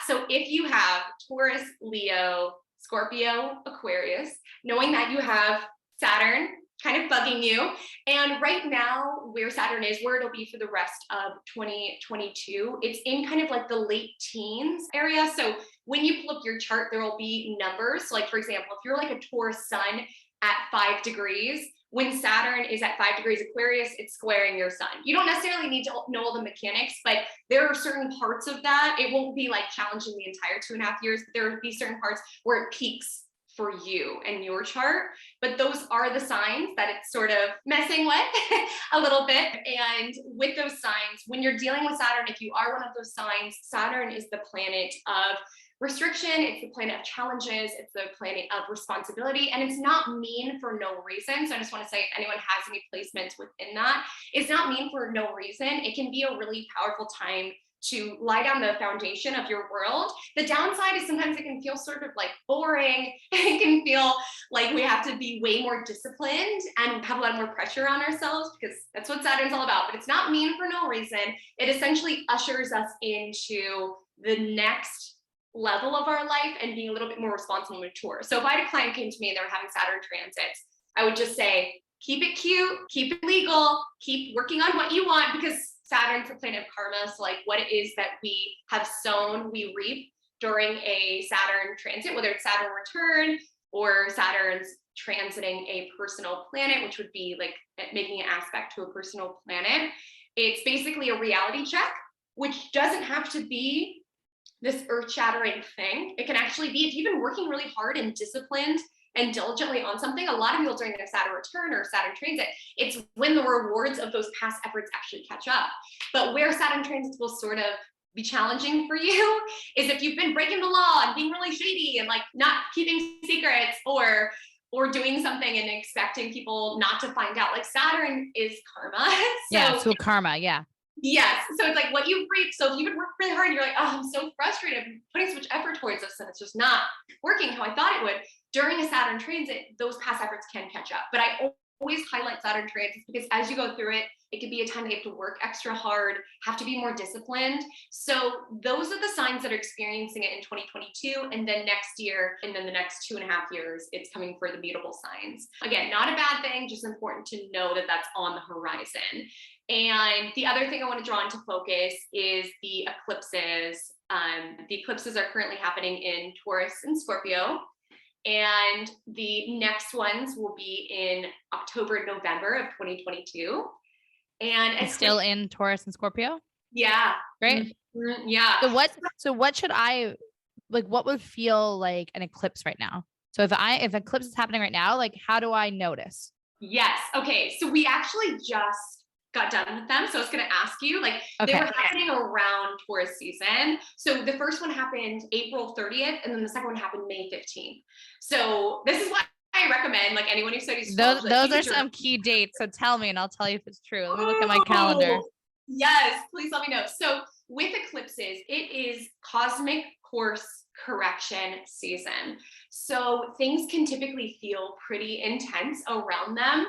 So if you have Taurus, Leo, Scorpio, Aquarius, knowing that you have Saturn kind of bugging you. And right now, where Saturn is, where it'll be for the rest of 2022, it's in kind of like the late teens area. So when you pull up your chart, there will be numbers. So like, for example, if you're like a Taurus sun at 5 degrees, when Saturn is at 5 degrees Aquarius, it's squaring your sun. You don't necessarily need to know all the mechanics, but there are certain parts of that. It won't be like challenging the entire 2.5 years, but there will be certain parts where it peaks for you and your chart. But those are the signs that it's sort of messing with a little bit. And with those signs, when you're dealing with Saturn, if you are one of those signs, Saturn is the planet of restriction, it's the planet of challenges, it's the planet of responsibility, and it's not mean for no reason. So I just want to say, if anyone has any placements within that, it's not mean for no reason. It can be a really powerful time to lie down the foundation of your world. The downside is sometimes it can feel sort of like boring. It can feel like we have to be way more disciplined and have a lot more pressure on ourselves, because that's what Saturn's all about. But it's not mean for no reason. It essentially ushers us into the next level of our life and being a little bit more responsible and mature. So if I had a client came to me and they were having Saturn transits, I would just say, keep it cute, keep it legal, keep working on what you want, because Saturn's the planet of karma. So like what it is that we have sown, we reap during a Saturn transit, whether it's Saturn return or Saturn's transiting a personal planet, which would be like making an aspect to a personal planet. It's basically a reality check, which doesn't have to be this earth-shattering thing. It can actually be, if you've been working really hard and disciplined and diligently on something, a lot of people during their Saturn return or Saturn transit, it's when the rewards of those past efforts actually catch up. But where Saturn transits will sort of be challenging for you is if you've been breaking the law and being really shady and like not keeping secrets or doing something and expecting people not to find out. Like Saturn is karma. So karma, yeah. Yes. So it's like what you reap. So if you've been working really hard and you're like, oh, I'm so frustrated, I'm putting so much effort towards this and it's just not working how I thought it would. During a Saturn transit, those past efforts can catch up. But I always highlight Saturn transits because as you go through it, it can be a time that you have to work extra hard, have to be more disciplined. So those are the signs that are experiencing it in 2022. And then next year, and then the next 2.5 years, it's coming for the mutable signs. Again, not a bad thing, just important to know that that's on the horizon. And the other thing I want to draw into focus is the eclipses. The eclipses are currently happening in Taurus and Scorpio. And the next ones will be in October, November of 2022. And it's still in Taurus and Scorpio? Yeah. Great. Mm-hmm. Yeah. So what should I, like, what would feel like an eclipse right now? So if eclipse is happening right now, like, how do I notice? Yes. Okay. So we actually just got done with them. So I was going to ask you, like, they were happening around Taurus season. So the first one happened April 30th, and then the second one happened May 15th. So this is why I recommend, like, anyone who studies those are some key dates. So tell me, and I'll tell you if it's true. Let me look at my calendar. Yes, please let me know. So with eclipses, it is cosmic course correction season. So things can typically feel pretty intense around them.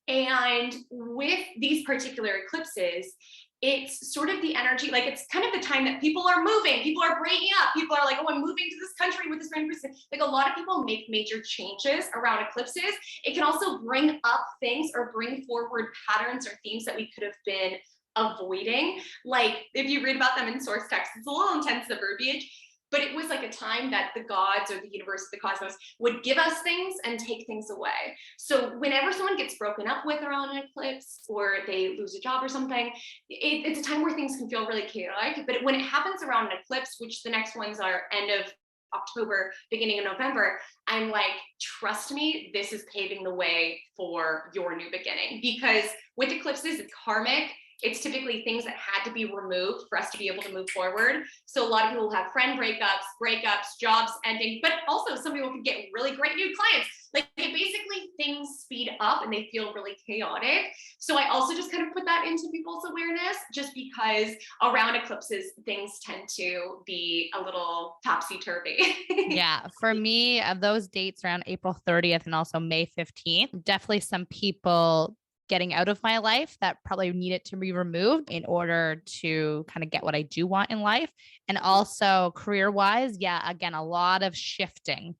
And with these particular eclipses, it's sort of the energy, like it's kind of the time that people are moving, people are breaking up, people are like, oh, I'm moving to this country with this random person. Like a lot of people make major changes around eclipses. It can also bring up things or bring forward patterns or themes that we could have been avoiding. Like if you read about them in source text, it's a little intense, the verbiage. but it was like a time that the gods or the universe, the cosmos would give us things and take things away. So whenever someone gets broken up with around an eclipse or they lose a job or something, it's a time where things can feel really chaotic. But when it happens around an eclipse, which the next ones are end of October, beginning of November, I'm like, trust me, this is paving the way for your new beginning. Because with eclipses, it's karmic. It's typically things that had to be removed for us to be able to move forward. So a lot of people have friend breakups, jobs ending, but also some people can get really great new clients. Like it basically things speed up and they feel really chaotic. So I also just kind of put that into people's awareness just because around eclipses, things tend to be a little topsy-turvy. Yeah. For me, of those dates around April 30th and also May 15th, definitely some people getting out of my life that probably needed to be removed in order to kind of get what I do want in life. And also career wise, yeah, again, a lot of shifting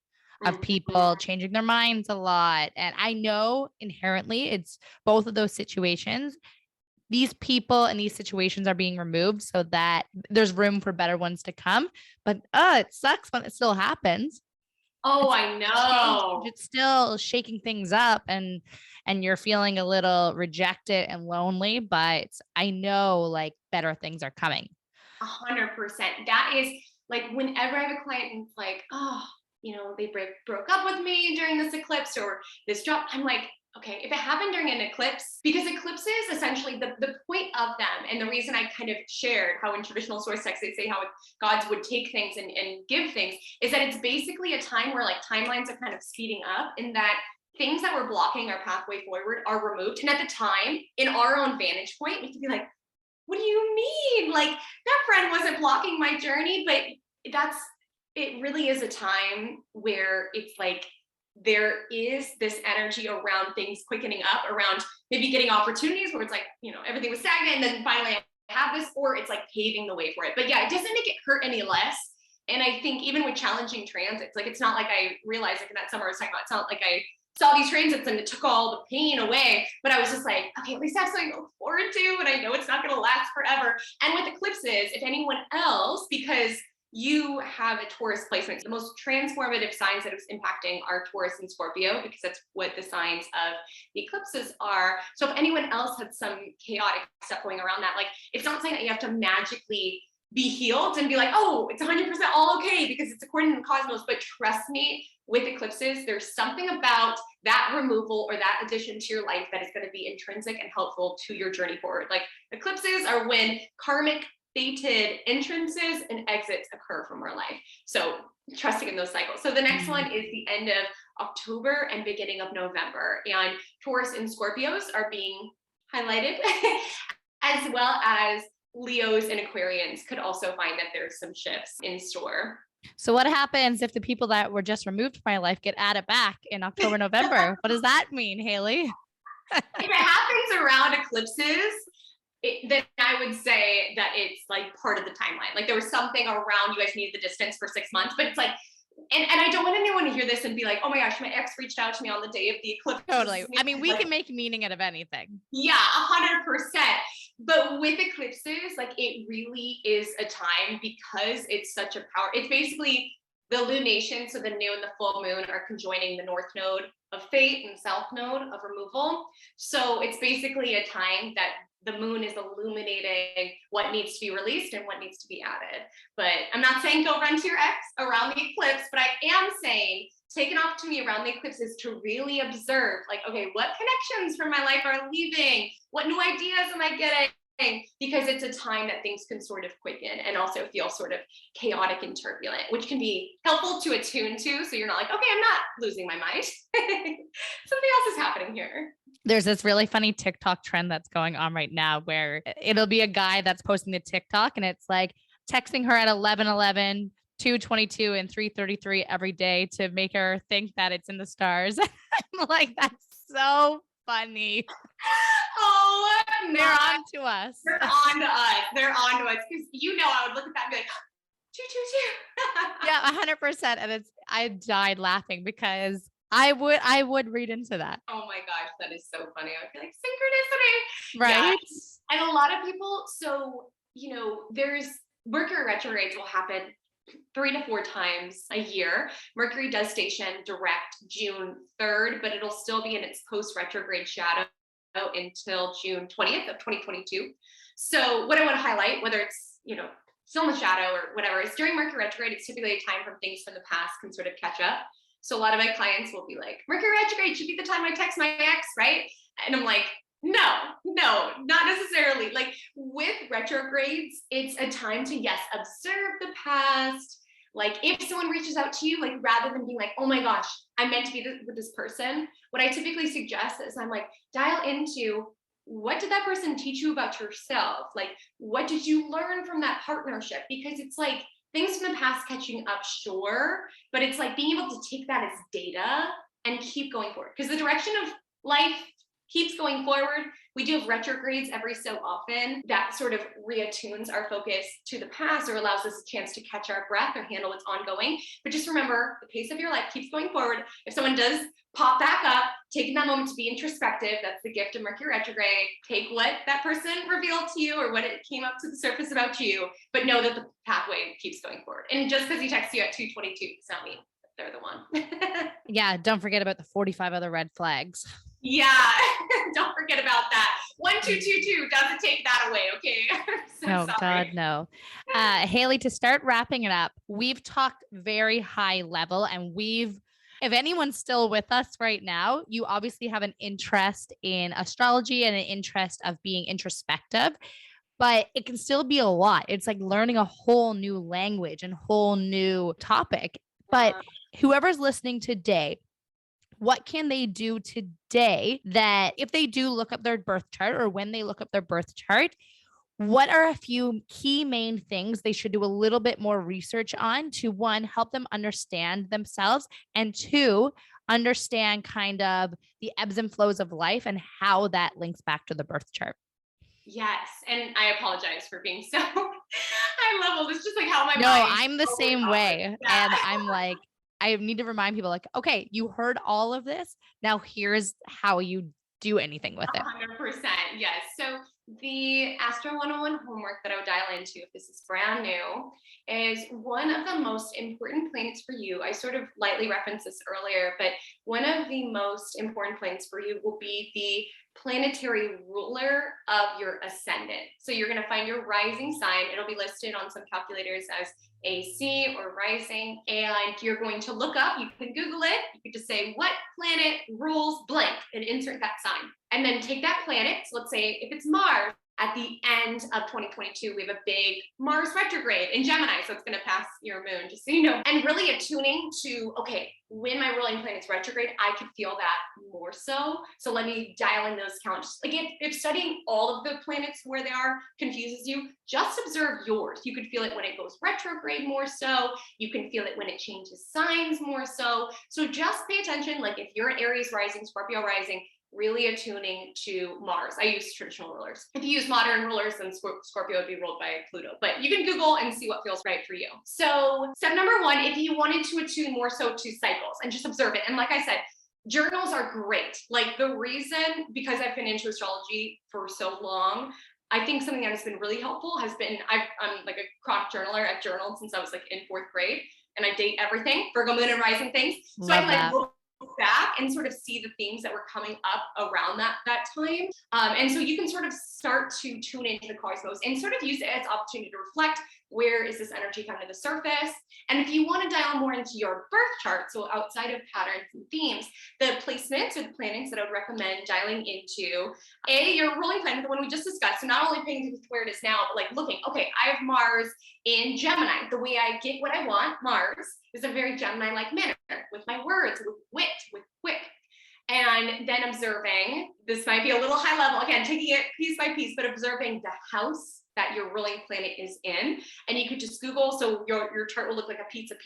of people changing their minds a lot. And I know inherently it's both of those situations. These people and these situations are being removed so that there's room for better ones to come. But it sucks when it still happens. Oh, I know. It's still shaking things up and you're feeling a little rejected and lonely, but I know like better things are coming. 100%. That is like whenever I have a client and it's like, oh, they broke up with me during this eclipse or this job, I'm like, okay, if it happened during an eclipse, because eclipses essentially the point of them, and the reason I kind of shared how in traditional source texts they say how gods would take things and give things, is that it's basically a time where like timelines are kind of speeding up, in that things that were blocking our pathway forward are removed. And at the time, in our own vantage point, we can be like, what do you mean? Like that friend wasn't blocking my journey, but it really is a time where it's like, there is this energy around things quickening up, around maybe getting opportunities where it's like, everything was stagnant and then finally I have this, or it's like paving the way for it. But yeah, it doesn't make it hurt any less. And I think even with challenging transits, like it's not like I realized like in that summer I was talking about, it's not like I saw these transits and it took all the pain away, but I was just like, okay, at least I have something to look forward to. And I know it's not going to last forever. And with eclipses, if anyone else, because you have a Taurus placement, the most transformative signs that it's impacting are Taurus and Scorpio, because that's what the signs of the eclipses are. So if anyone else had some chaotic stuff going around that, like it's not saying that you have to magically be healed and be like, oh, it's 100% all okay because it's according to the cosmos. But trust me, with eclipses, there's something about that removal or that addition to your life that is going to be intrinsic and helpful to your journey forward. Like eclipses are when karmic fated entrances and exits occur from our life. So trusting in those cycles. So the next one is the end of October and beginning of November. And Taurus and Scorpios are being highlighted, as well as Leos and Aquarians could also find that there's some shifts in store. So what happens if the people that were just removed from my life get added back in October, November? What does that mean, Haley? If it happens around eclipses, then I would say that it's like part of the timeline. Like there was something around, you guys needed the distance for 6 months, but it's like, and I don't want anyone to hear this and be like, oh my gosh, my ex reached out to me on the day of the eclipse. Totally. I mean, we can make meaning out of anything. Yeah, 100%. But with eclipses, like it really is a time, because it's such a power. It's basically the lunation, so the new and the full moon are conjoining the north node of fate and south node of removal. So it's basically a time that the moon is illuminating what needs to be released and what needs to be added. But I'm not saying go run to your ex around the eclipse, but I am saying take an opportunity around the eclipses to really observe, like, okay, what connections from my life are leaving? What new ideas am I getting? Because it's a time that things can sort of quicken and also feel sort of chaotic and turbulent, which can be helpful to attune to. So you're not like, okay, I'm not losing my mind. Something else is happening here. There's this really funny TikTok trend that's going on right now where it'll be a guy that's posting the TikTok and it's like texting her at 11:11, 2:22, and 3:33 every day to make her think that it's in the stars. I'm like, that's so funny. Oh, they're on to us. They're on to us. They're on to us. Because I would look at that and be like, choo, choo, choo. Yeah, 100%. And I died laughing because I would read into that. Oh my gosh, that is so funny. I would be like, synchronicity. Right. Yeah. And a lot of people, so, there's Mercury retrogrades will happen 3 to 4 times a year. Mercury does station direct June 3rd, but it'll still be in its post-retrograde shadow until June 20th of 2022. So what I want to highlight, whether it's, still in the shadow or whatever, is during Mercury retrograde, it's typically a time from things from the past can sort of catch up. So a lot of my clients will be like, Mercury retrograde should be the time I text my ex, right? And I'm like, no, not necessarily. Like with retrogrades, it's a time to, yes, observe the past. Like if someone reaches out to you, like rather than being like, oh my gosh, I meant to be with this person, what I typically suggest is I'm like, dial into what did that person teach you about yourself? Like, what did you learn from that partnership? Because it's like things from the past catching up, sure, but it's like being able to take that as data and keep going forward. Because the direction of life keeps going forward. We do have retrogrades every so often that sort of reattunes our focus to the past or allows us a chance to catch our breath or handle what's ongoing. But just remember, the pace of your life keeps going forward. If someone does pop back up, taking that moment to be introspective, that's the gift of Mercury retrograde. Take what that person revealed to you or what it came up to the surface about you, but know that the pathway keeps going forward. And just because he texts you at 2:22 does not mean they're the one. Yeah, don't forget about the 45 other red flags. Yeah, don't forget about that. 1222 doesn't take that away, okay? No, God, no. Haley, to start wrapping it up, we've talked very high level and if anyone's still with us right now, you obviously have an interest in astrology and an interest of being introspective, but it can still be a lot. It's like learning a whole new language and whole new topic. But whoever's listening today, what can they do today that if they do look up their birth chart or when they look up their birth chart, what are a few key main things they should do a little bit more research on to, one, help them understand themselves, and two, understand kind of the ebbs and flows of life and how that links back to the birth chart? Yes. And I apologize for being so high level. It's just like how my No, mind I'm the same way. Yeah. And I'm like, I need to remind people like, okay, you heard all of this. Now here's how you do anything with it. 100%. Yes. So the Astro 101 homework that I would dial into, if this is brand new, is one of the most important planets for you. I sort of lightly referenced this earlier, but one of the most important planets for you will be the planetary ruler of your ascendant. So you're going to find your rising sign. It'll be listed on some calculators as AC or rising, and you're going to look up, you can Google it, you can just say what planet rules blank and insert that sign. And then take that planet, so let's say if it's Mars, at the end of 2022, we have a big Mars retrograde in Gemini, so it's going to pass your moon, just so you know. And really attuning to, okay, when my ruling planet's retrograde, I could feel that more so. So let me dial in those counts. Like if studying all of the planets where they are confuses you, just observe yours. You could feel it when it goes retrograde more so. You can feel it when it changes signs more so. So just pay attention. Like if you're an Aries rising, Scorpio rising, really attuning to Mars. I use traditional rulers. If you use modern rulers, then Scorpio would be ruled by Pluto. But you can Google and see what feels right for you. So step number one, if you wanted to attune more so to cycles and just observe it. And like I said, journals are great. Like the reason, because I've been into astrology for so long, I think something that has been really helpful has been, I'm like a chronic journaler. I've journaled since I was like in 4th grade, and I date everything, Virgo, moon, and rising things. So I like look back and sort of see the themes that were coming up around that time. And so you can sort of start to tune into the cosmos and sort of use it as opportunity to reflect, where is this energy coming to the surface? And if you want to dial more into your birth chart, so outside of patterns and themes, the placements or the planets that I would recommend dialing into, your ruling planet, the one we just discussed. So not only paying attention to where it is now, but like looking, okay, I have Mars in Gemini. The way I get what I want, Mars, is a very Gemini-like manner with my words, with wit, with quick. And then observing, this might be a little high level, again, taking it piece by piece, but observing the house that your ruling planet is in. And you could just Google, so your chart will look like a pizza,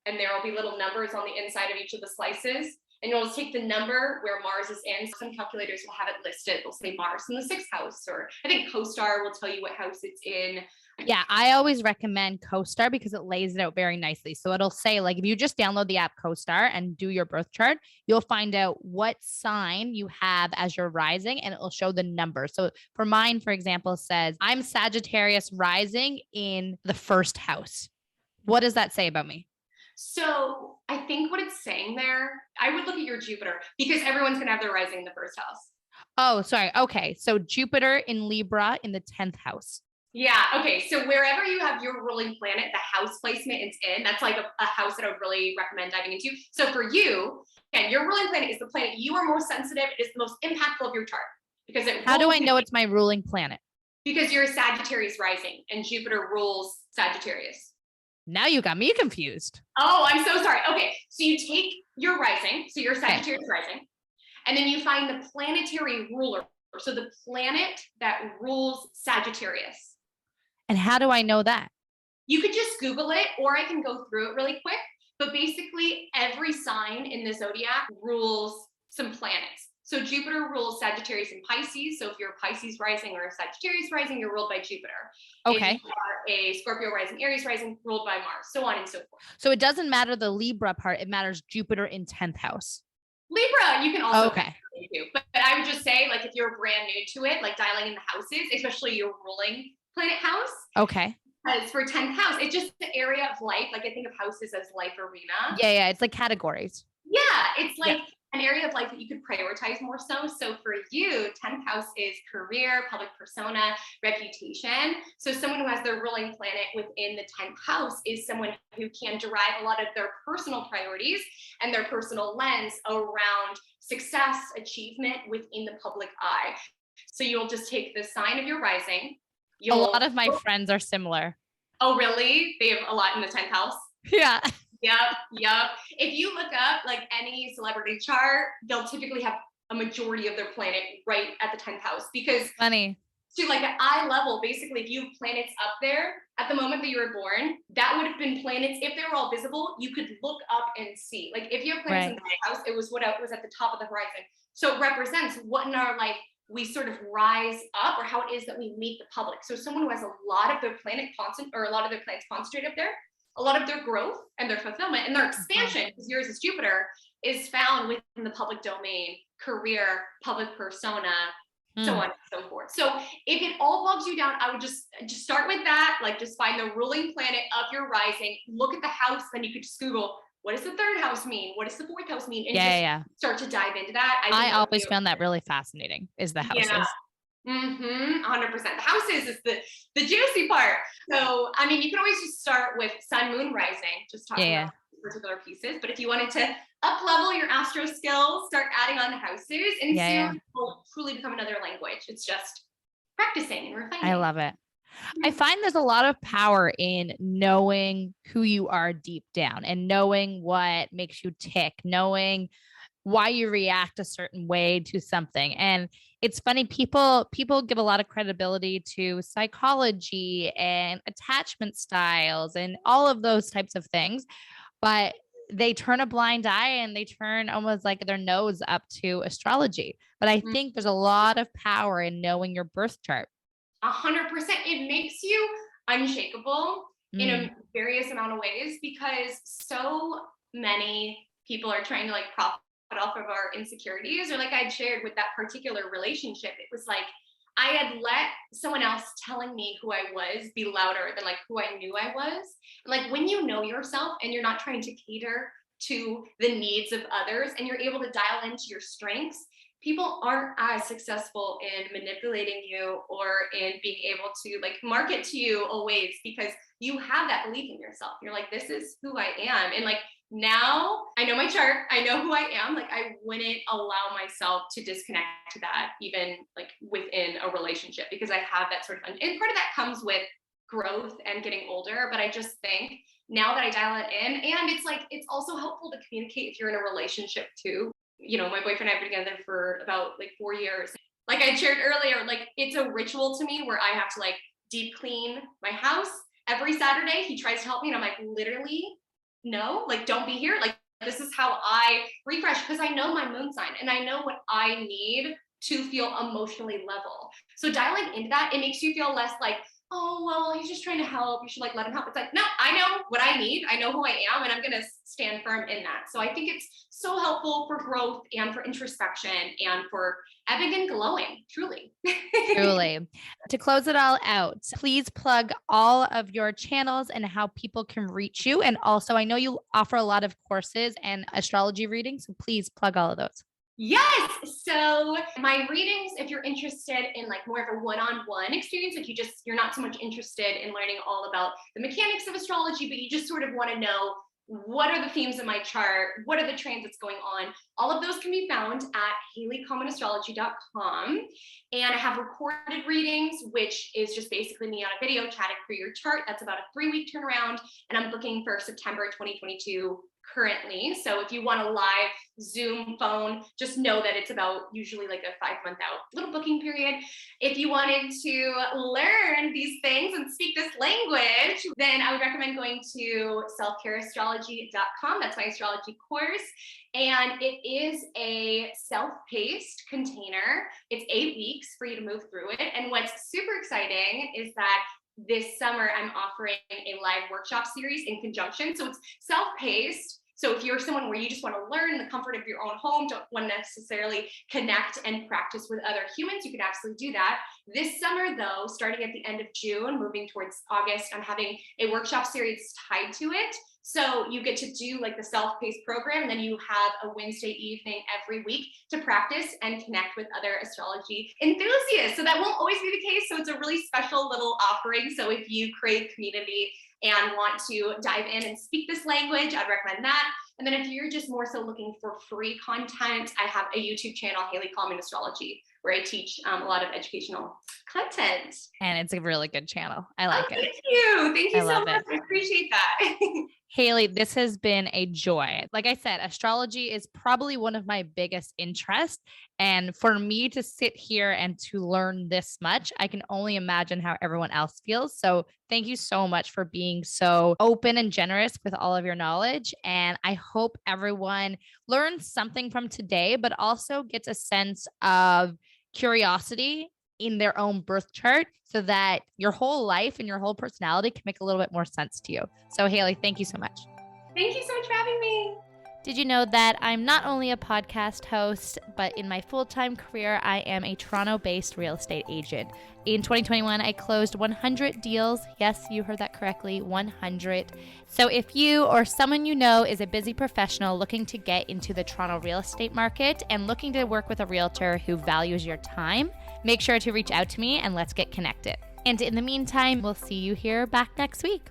and there will be little numbers on the inside of each of the slices. And you'll just take the number where Mars is in. Some calculators will have it listed. They'll say Mars in the 6th house, or I think CoStar will tell you what house it's in. Yeah, I always recommend CoStar because it lays it out very nicely. So it'll say, like, if you just download the app CoStar and do your birth chart, you'll find out what sign you have as your rising, and it will show the number. So for mine, for example, says I'm Sagittarius rising in the 1st house. What does that say about me? So I think what it's saying there, I would look at your Jupiter because everyone's going to have their rising in the first house. Oh, sorry. Okay. So Jupiter in Libra in the 10th house. Yeah. Okay. So wherever you have your ruling planet, the house placement it's in, that's like a house that I would really recommend diving into. So for you, and your ruling planet is the planet you are most sensitive. It is the most impactful of your chart because it. How do I know it's my ruling planet? Because you're a Sagittarius rising and Jupiter rules Sagittarius. Now you got me confused. Oh, I'm so sorry. Okay. So you take your rising, so you're Sagittarius rising, and then you find the planetary ruler. So the planet that rules Sagittarius. And how do I know that? You could just Google it, or I can go through it really quick. But basically, every sign in the zodiac rules some planets. So Jupiter rules Sagittarius and Pisces. So if you're a Pisces rising or a Sagittarius rising, you're ruled by Jupiter. Okay. If you are a Scorpio rising, Aries rising, ruled by Mars, so on and so forth. So it doesn't matter the Libra part. It matters Jupiter in 10th house. Libra, you can also do. But I would just say, like, if you're brand new to it, like dialing in the houses, especially your ruling planet house. Okay. Because for 10th house, it's just the area of life. Like I think of houses as life arena. Yeah. It's like categories. Yeah. It's like an area of life that you could prioritize more so. So for you, 10th house is career, public persona, reputation. So someone who has their ruling planet within the 10th house is someone who can derive a lot of their personal priorities and their personal lens around success, achievement within the public eye. So you'll just take the sign of your rising. A lot of my friends are similar. Oh, really? They have a lot in the 10th house? Yeah. Yep. If you look up like any celebrity chart, they'll typically have a majority of their planet right at the 10th house because funny. To like at eye level, basically, if you have planets up there at the moment that you were born, that would have been planets. If they were all visible, you could look up and see. Like if you have planets in the house, it was what was at the top of the horizon. So it represents what in our life we sort of rise up, or how it is that we meet the public. So someone who has a lot of their planet constant, or a lot of their planets concentrated up there, a lot of their growth and their fulfillment and their expansion, because yours is Jupiter, is found within the public domain, career, public persona, so on and so forth. So if it all bogs you down, I would just start with that. Like just find the ruling planet of your rising, look at the house, then you could just Google, what does the third house mean? What does the fourth house mean? And start to dive into that. I always found that really fascinating, is the houses. Yeah. 100%. The houses is the juicy part. So, I mean, you can always just start with sun, moon, rising, just talking about particular pieces. But if you wanted to up level your astro skills, start adding on the houses, and soon will truly become another language. It's just practicing and refining. I love it. I find there's a lot of power in knowing who you are deep down and knowing what makes you tick, knowing why you react a certain way to something. And it's funny, people give a lot of credibility to psychology and attachment styles and all of those types of things, but they turn a blind eye and they turn almost like their nose up to astrology. But I think there's a lot of power in knowing your birth chart. 100%. It makes you unshakable in a various amount of ways, because so many people are trying to like profit off of our insecurities. Or like I'd shared with that particular relationship, it was like I had let someone else telling me who I was be louder than like who I knew I was. And like when you know yourself and you're not trying to cater to the needs of others and you're able to dial into your strengths, people aren't as successful in manipulating you or in being able to like market to you always, because you have that belief in yourself. You're like, this is who I am. And like, now I know my chart, I know who I am. Like I wouldn't allow myself to disconnect to that, even like within a relationship, because I have that sort of, and part of that comes with growth and getting older. But I just think now that I dial it in, and it's like, it's also helpful to communicate if you're in a relationship too. You know, my boyfriend and I have been together for about like 4 years. Like I shared earlier, like it's a ritual to me where I have to like deep clean my house every Saturday. He tries to help me and I'm like, literally, no, like don't be here. Like this is how I refresh, because I know my moon sign and I know what I need to feel emotionally level. So dialing into that, it makes you feel less like oh, well, he's just trying to help. You should like let him help. It's like, no, I know what I need. I know who I am, and I'm going to stand firm in that. So I think it's so helpful for growth and for introspection and for ebbing and glowing, truly. Truly. To close it all out, please plug all of your channels and how people can reach you. And also, I know you offer a lot of courses and astrology readings, so please plug all of those. Yes. So my readings, if you're interested in like more of a one-on-one experience, like you're not so much interested in learning all about the mechanics of astrology, but you just sort of want to know what are the themes in my chart, what are the transits going on. All of those can be found at haleycometastrology.com. And I have recorded readings, which is just basically me on a video chatting through your chart. That's about a 3-week turnaround. And I'm booking for September 2022 currently. So if you want a live Zoom phone, just know that it's about usually like a 5-month out little booking period. If you wanted to learn these things and speak this language, then I would recommend going to selfcareastrology.com. That's my astrology course. And it is a self-paced container. It's 8 weeks for you to move through it. And what's super exciting is that this summer, I'm offering a live workshop series in conjunction. So it's self-paced. So if you're someone where you just want to learn in the comfort of your own home, don't want to necessarily connect and practice with other humans, you can absolutely do that. This summer, though, starting at the end of June, moving towards August, I'm having a workshop series tied to it. So you get to do like the self-paced program, and then you have a Wednesday evening every week to practice and connect with other astrology enthusiasts. So that won't always be the case. So it's a really special little offering. So if you crave community and want to dive in and speak this language, I'd recommend that. And then if you're just more so looking for free content, I have a YouTube channel, Haley Comet Astrology, where I teach a lot of educational content. And it's a really good channel. I like it. Thank you. Thank you so much. It. I appreciate that. Haley, this has been a joy. Like I said, astrology is probably one of my biggest interests. And for me to sit here and to learn this much, I can only imagine how everyone else feels. So thank you so much for being so open and generous with all of your knowledge. And I hope everyone learns something from today, but also gets a sense of curiosity in their own birth chart so that your whole life and your whole personality can make a little bit more sense to you. So Haley, thank you so much. Thank you so much for having me. Did you know that I'm not only a podcast host, but in my full-time career, I am a Toronto-based real estate agent. In 2021, I closed 100 deals. Yes, you heard that correctly, 100. So if you or someone you know is a busy professional looking to get into the Toronto real estate market and looking to work with a realtor who values your time, make sure to reach out to me and let's get connected. And in the meantime, we'll see you here back next week.